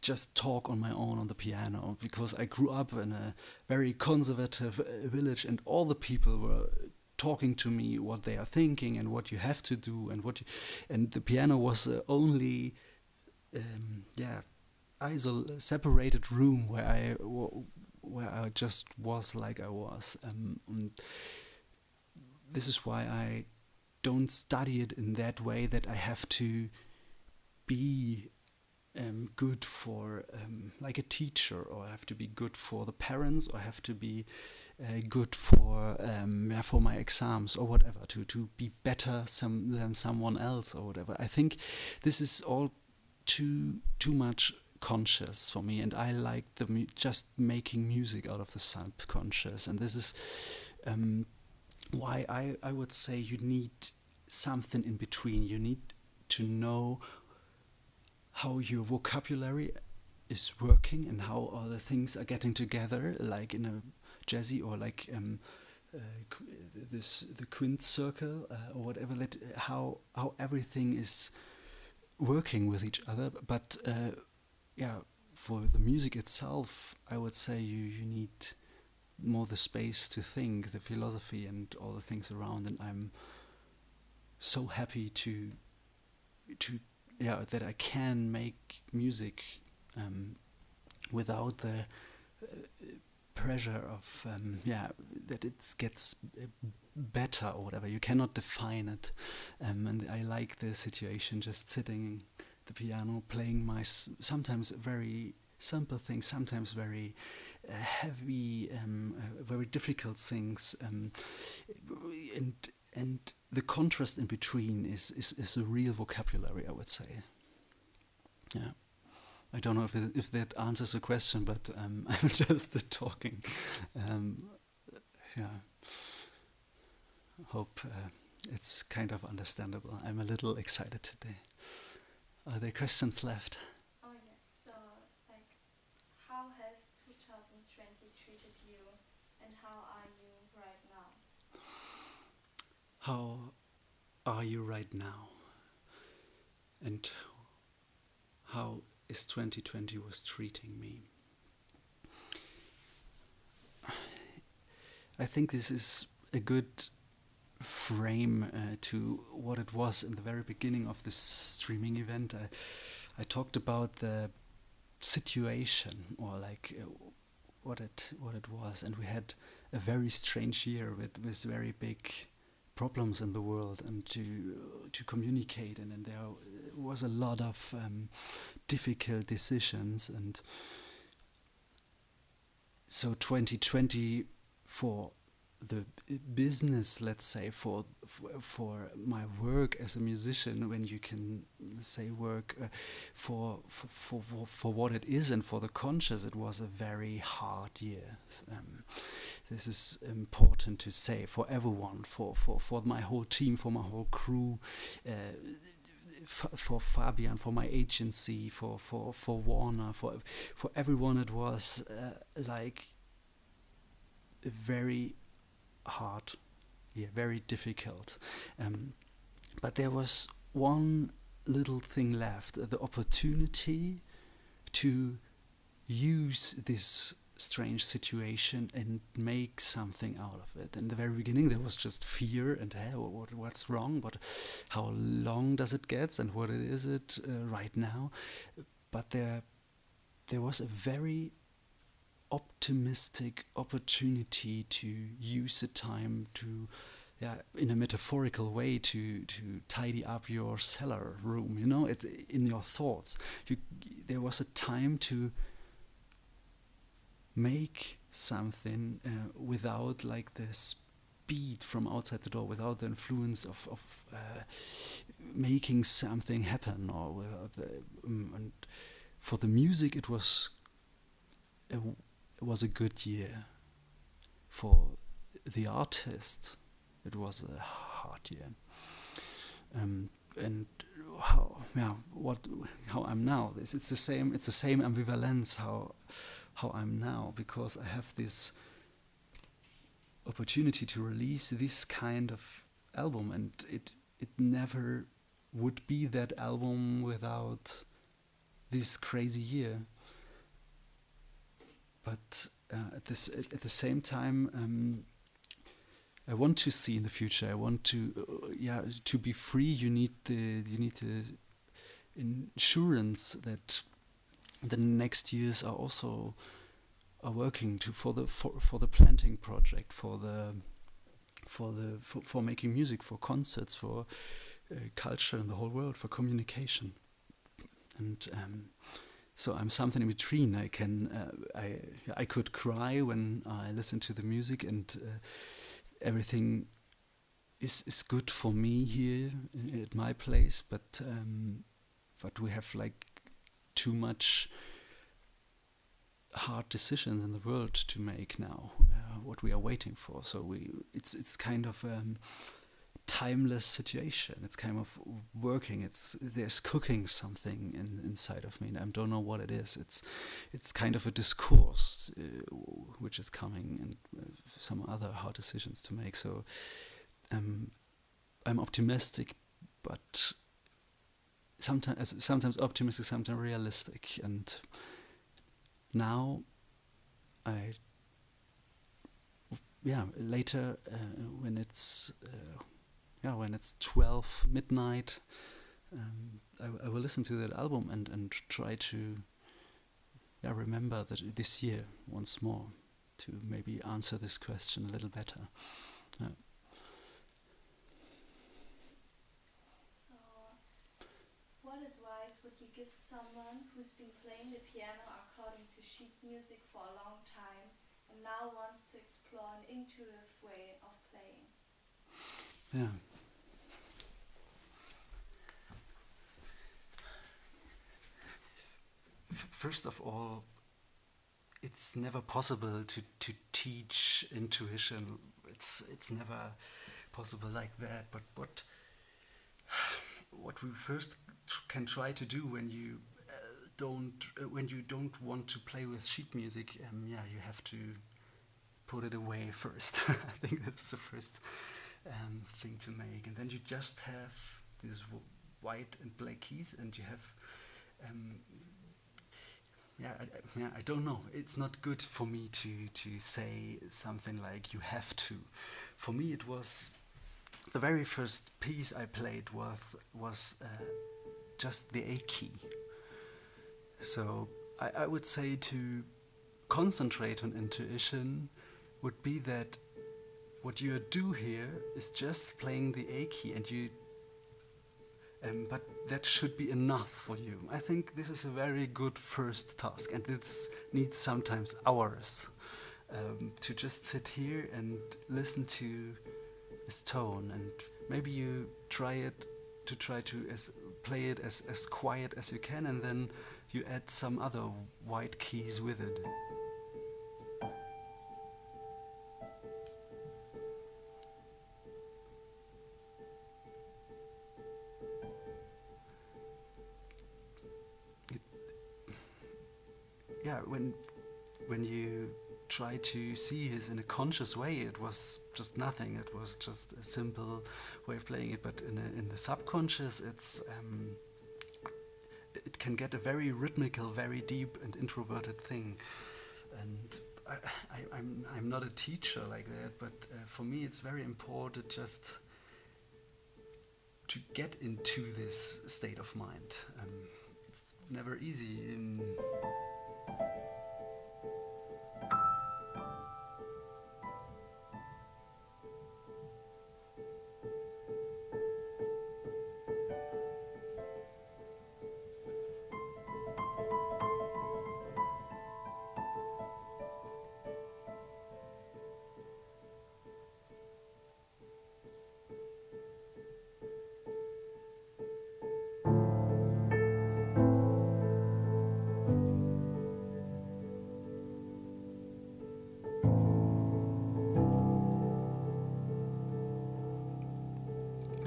just talk on my own on the piano, because I grew up in a very conservative village, and all the people were talking to me what they are thinking and what you have to do, and the piano was the only separated room where I just was like I was. This is why I don't study it in that way, that I have to be good for like a teacher, or I have to be good for the parents, or I have to be good for my exams or whatever, to be better than someone else or whatever. I think this is all too much conscious for me, and I like just making music out of the subconscious, and this is why I would say you need something in between. You need to know how your vocabulary is working and how all the things are getting together, like in a jazzy or like the quint circle or whatever. That how everything is working with each other, but for the music itself, I would say you need more the space to think, the philosophy and all the things around, and I'm so happy that I can make music without the pressure of that it gets better or whatever. You cannot define it, and I like the situation, just sitting the piano, playing my sometimes very simple things, sometimes very heavy, very difficult things, and the contrast in between is a real vocabulary, I would say. Yeah, I don't know if that answers the question, but I'm just talking. Hope it's kind of understandable. I'm a little excited today. Are there questions left? Oh yes, so like, how has 2020 treated you, and how are you right now? How are you right now? And how is 2020 was treating me? I think this is a good frame to what it was in the very beginning of this streaming event. I talked about the situation, or like what it was, and we had a very strange year with very big problems in the world and to communicate, and then there was a lot of difficult decisions. And so 2020 for the business, let's say, for my work as a musician, when you can say work for what it is and for the conscious, it was a very hard year. This is important to say for everyone, for my whole team, for my whole crew, for Fabian, for my agency, for Warner, for everyone. It was like a very hard, very difficult. But there was one little thing left: the opportunity to use this strange situation and make something out of it. In the very beginning, there was just fear and hey, what's wrong? How long does it get? And what is it right now? But there was a very optimistic opportunity to use the time to, in a metaphorical way, to tidy up your cellar room. It's in your thoughts. There was a time to make something without like the speed from outside the door, without the influence of making something happen, or without and for the music it was a good year. For the artist it was a hard year. And how I'm now, it's the same ambivalence how I'm now, because I have this opportunity to release this kind of album, and it never would be that album without this crazy year. But at the same time, I want to see in the future. I want to be free. You need the insurance that the next years are also working for the planting project, for making music, for concerts, for culture in the whole world, for communication. And so I'm something in between. I could cry when I listen to the music, and everything is good for me here at my place. But we have like too much hard decisions in the world to make now. What we are waiting for. So it's kind of timeless situation. It's kind of working. There's cooking something inside of me, and I don't know what it is. It's kind of a discourse which is coming, and some other hard decisions to make. So I'm optimistic, but sometimes optimistic, sometimes realistic. And now later when it's 12 midnight, I will listen to that album and try to remember that this year once more, to maybe answer this question a little better. So, what advice would you give someone who's been playing the piano according to sheet music for a long time and now wants to explore an intuitive way of playing? Yeah. First of all, it's never possible to teach intuition. It's never possible like that. But what we first can try to do when you don't want to play with sheet music, you have to put it away first. I think that's the first thing to make, and then you just have these white and black keys, and you have I don't know. It's not good for me to say something like you have to. For me, it was the very first piece I played was just the A key. So I would say to concentrate on intuition would be that what you do here is just playing the A key, and you. But that should be enough for you. I think this is a very good first task, and this needs sometimes hours to just sit here and listen to this tone, and maybe you try to play it as quiet as you can, and then you add some other white keys with it. Yeah, when you try to see this in a conscious way, it was just nothing. It was just a simple way of playing it. But in the subconscious, it can get a very rhythmical, very deep and introverted thing. And I'm not a teacher like that, but for me it's very important just to get into this state of mind. It's never easy. And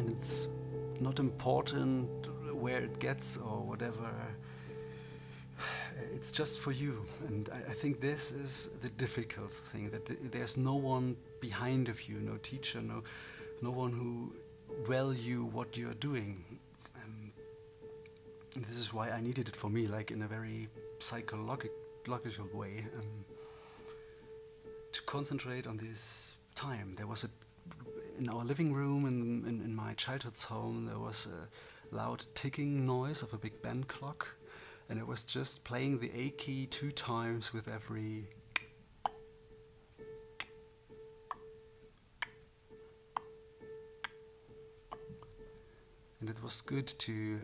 it's not important where it gets or whatever. It's just for you. And I think this is the difficult thing, that there's no one behind of you, no teacher, no one who value what you're doing. And this is why I needed it for me, like in a very psychological way, to concentrate on this time. There was in our living room in my childhood's home, there was a loud ticking noise of a big band clock, and it was just playing the A key 2 times with every. And it was good to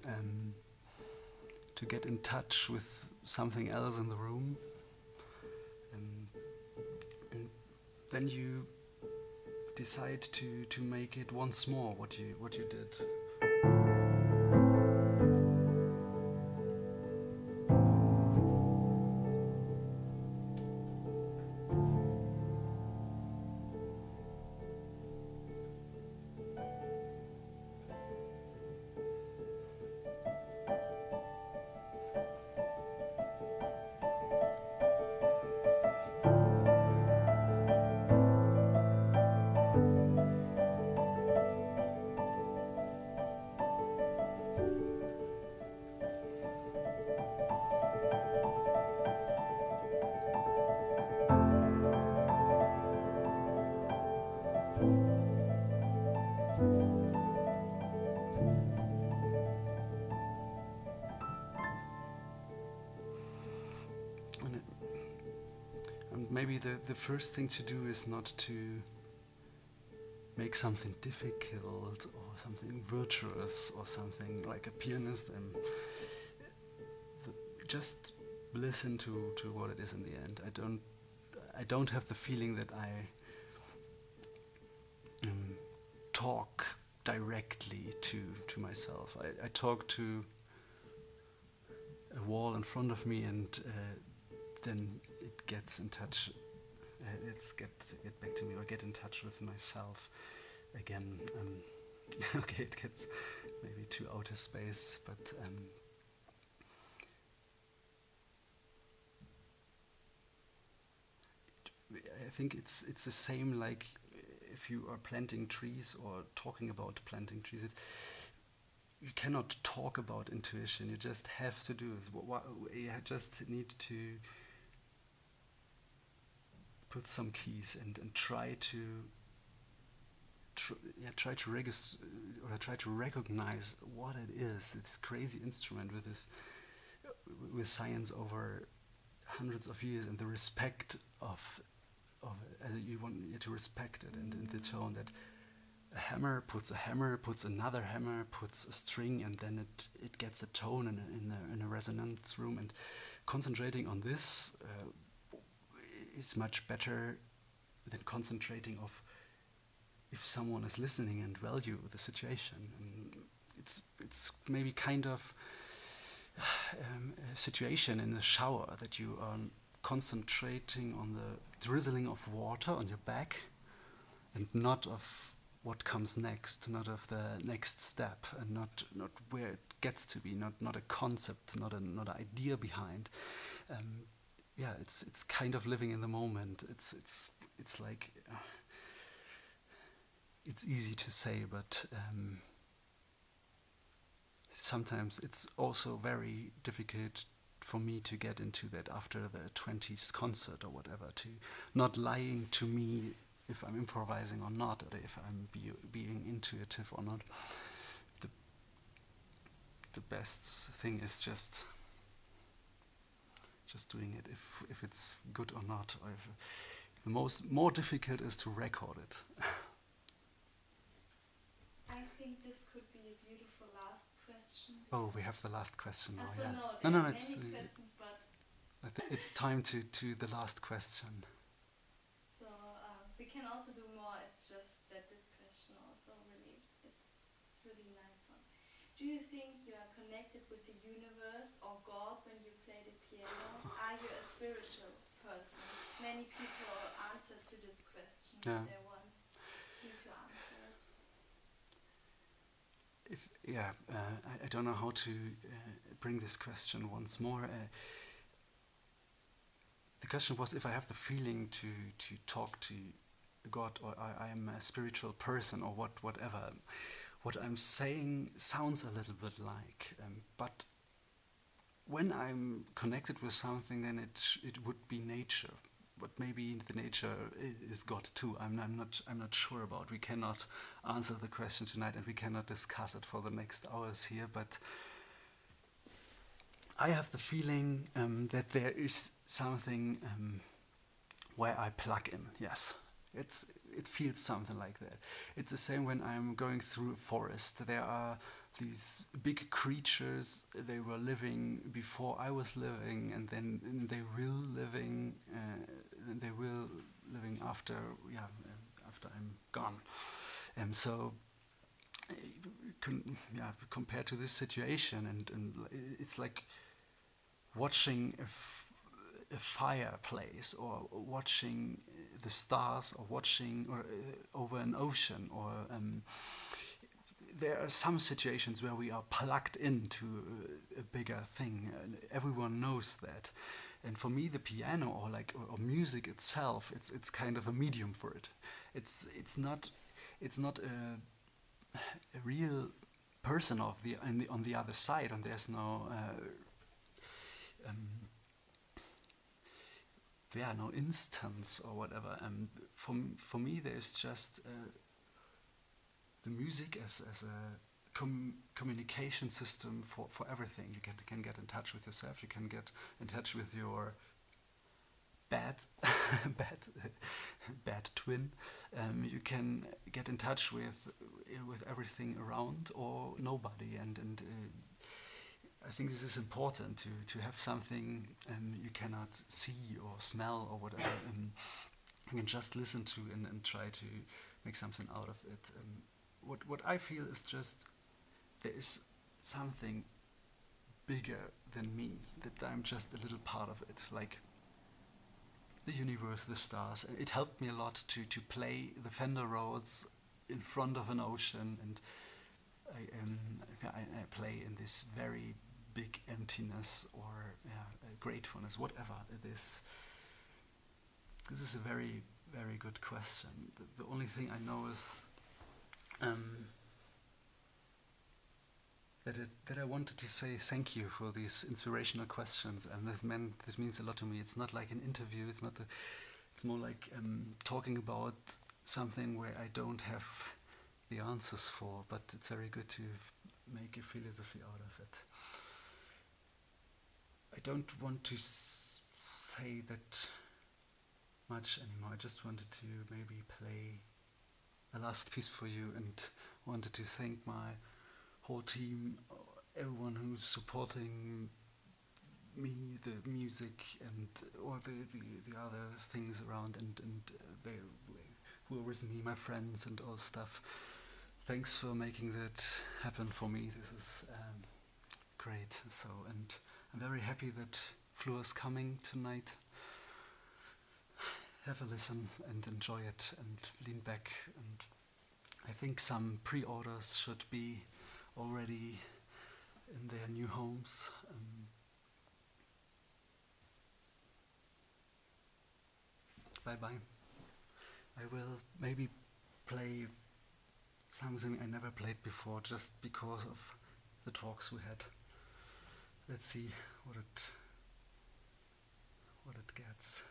get in touch with something else in the room, and then you decide to make it once more what you did. And maybe the first thing to do is not to make something difficult or something virtuous or something like a pianist, and just listen to what it is in the end. I don't have the feeling that I talk directly to myself. I talk to a wall in front of me, and then it gets in touch. Get back to me, or get in touch with myself again. Okay, it gets maybe to outer space, but I think it's the same like if you are planting trees or talking about planting trees. You cannot talk about intuition. You just have to do it. You just need to put some keys and try to register or try to recognize what it is. This crazy instrument with science over hundreds of years, and the respect of you want to respect it, and in the tone that a hammer puts another hammer, puts a string, and then it gets a tone in a resonance room. And concentrating on this is much better than concentrating of if someone is listening and value the situation. And it's maybe kind of a situation in the shower that you are concentrating on the drizzling of water on your back, and not of what comes next, not of the next step, and not where it gets to be, not a concept, not an idea behind. It's kind of living in the moment. It's like it's easy to say, but sometimes it's also very difficult for me to get into that after the 20s concert or whatever, to not lying to me if I'm improvising or not, or if I'm being intuitive or not. The best thing is just doing it if it's good or not. Or if the more difficult is to record it. I think this could be a beautiful last question. Oh, we have the last question now. So Yeah. no, No, many it's questions, but I think it's time to the last question. so we can also do more. It's just that this question also it's really nice one. Do you think you are connected with the universe or God when you play the piano? Are you a spiritual person? Many people answer to this question. Yeah. They want you to answer it. I don't know how to bring this question once more. The question was if I have the feeling to talk to God, or I am a spiritual person, or whatever. What I'm saying sounds a little bit like, but when I'm connected with something, then it would be nature. But maybe the nature is God too. I'm not sure about. We cannot answer the question tonight, and we cannot discuss it for the next hours here. But I have the feeling that there is something where I plug in. Yes, it feels something like that. It's the same when I'm going through a forest. There are these big creatures. They were living before I was living, and then they will living. They will living after after I'm gone. So. Compared to this situation, and it's like watching a fireplace, or watching the stars, or watching over an ocean, or there are some situations where we are plugged into a bigger thing. Everyone knows that, and for me, the piano or music itself, it's kind of a medium for it. It's not a real person on the other side, and there's no no instance or whatever. For me, there's just the music as a communication system for everything. You can get in touch with yourself. You can get in touch with your bad twin. You can get in touch with everything around, or nobody, and I think this is important to have something you cannot see or smell or whatever. You can just listen to and try to make something out of it. What I feel is just there is something bigger than me, that I'm just a little part of it, like the universe, the stars. It helped me a lot to play the Fender Rhodes in front of an ocean, and I play in this very big emptiness, or gratefulness, whatever it is. This is a very, very good question. The only thing I know is that I wanted to say thank you for these inspirational questions, and this means a lot to me. It's not like an interview. It's more like talking about something where I don't have the answers for, but it's very good to make a philosophy out of it. I don't want to say that much anymore. I just wanted to maybe play a last piece for you, and wanted to thank my whole team, everyone who's supporting me, the music, and all the other things around, and they who are with me, my friends, and all stuff. Thanks for making that happen for me. This is great. So, and I'm very happy that FLUR is coming tonight. Have a listen and enjoy it, and lean back. And I think some pre-orders should be already in their new homes. Bye bye. I will maybe play something I never played before, just because of the talks we had. Let's see what it gets.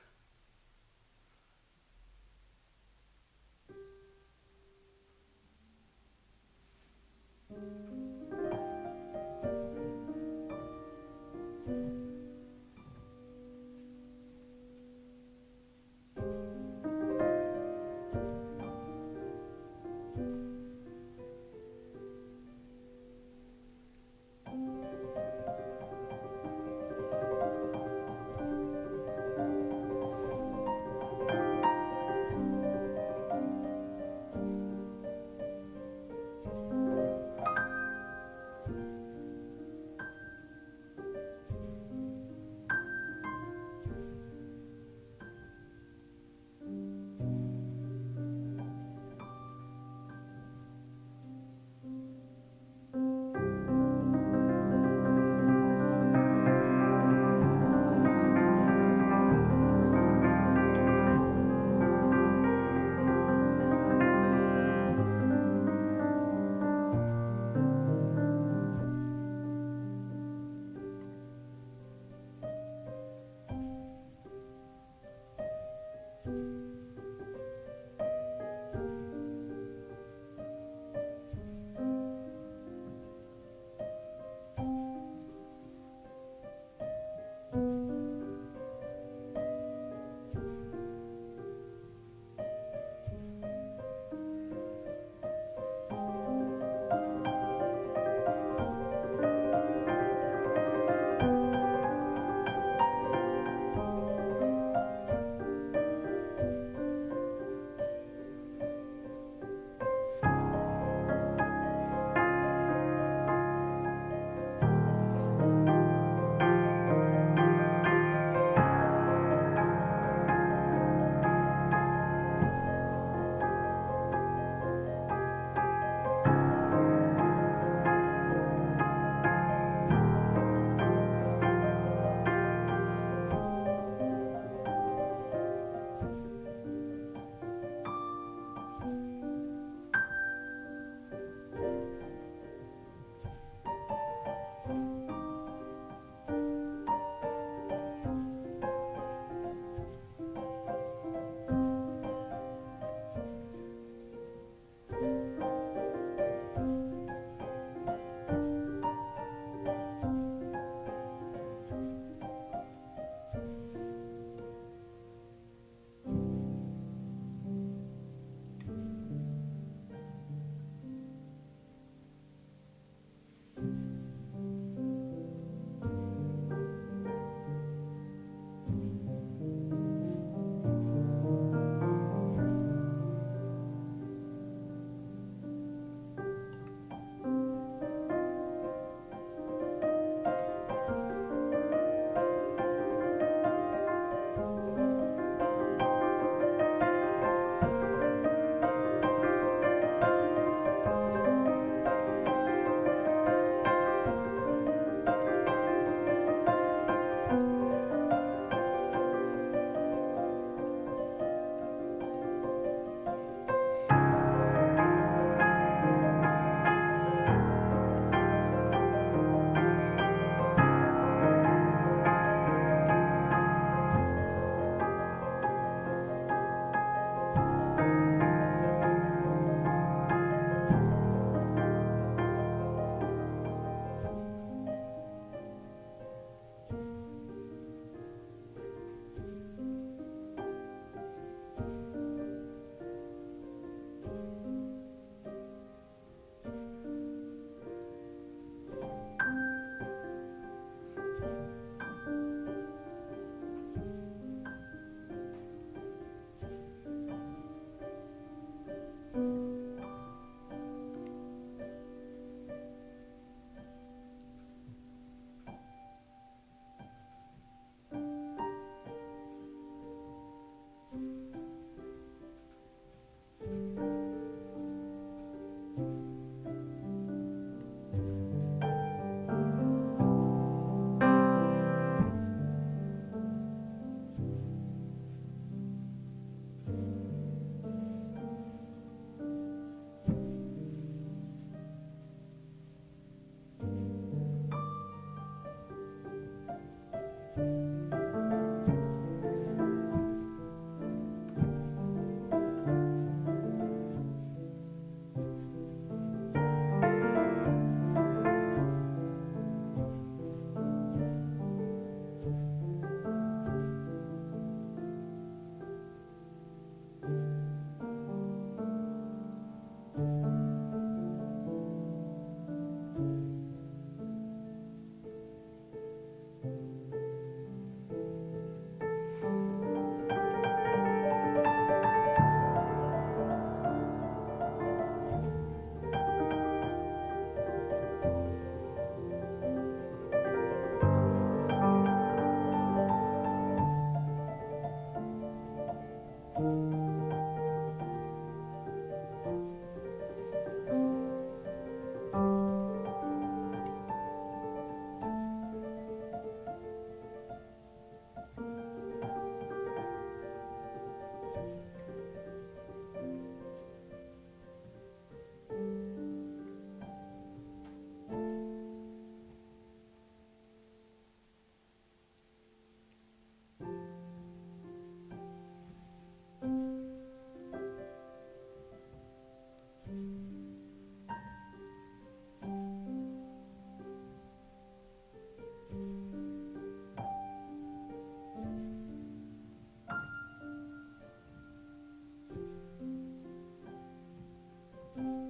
Bye.